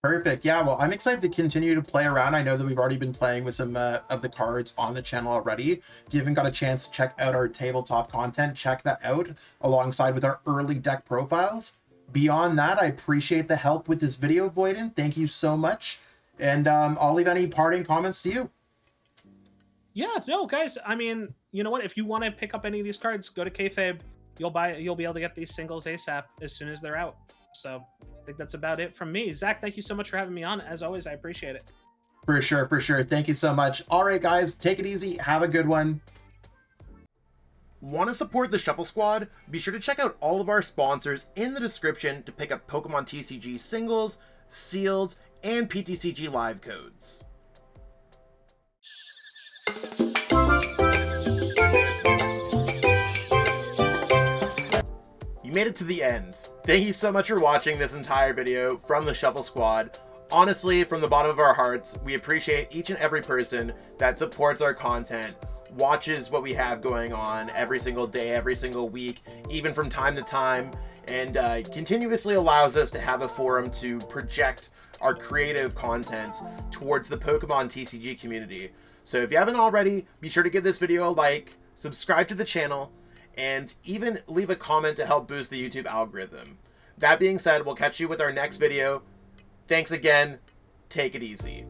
Perfect. Yeah, well, I'm excited to continue to play around. I know that we've already been playing with some of the cards on the channel already. If you haven't got a chance to check out our tabletop content, check that out alongside with our early deck profiles. Beyond that, I appreciate the help with this video, Voiden. Thank you so much. And I'll leave any parting comments to you. Yeah, no, guys, I mean, you know what? If you want to pick up any of these cards, go to Kayfabe. You'll be able to get these singles ASAP as soon as they're out. So I think that's about it from me. Zach, thank you so much for having me on. As always, I appreciate it. For sure, for sure. Thank you so much. All right, guys, take it easy. Have a good one. Want to support the Shuffle Squad? Be sure to check out all of our sponsors in the description to pick up Pokemon TCG singles, sealed, and PTCG live codes. Made it to the end. Thank you so much for watching this entire video from the Shuffle Squad. Honestly, from the bottom of our hearts, we appreciate each and every person that supports our content, watches what we have going on every single day, every single week, even from time to time, and continuously allows us to have a forum to project our creative content towards the Pokemon TCG community. So if you haven't already, be sure to give this video a like, subscribe to the channel, and even leave a comment to help boost the YouTube algorithm. That being said, we'll catch you with our next video. Thanks again. Take it easy.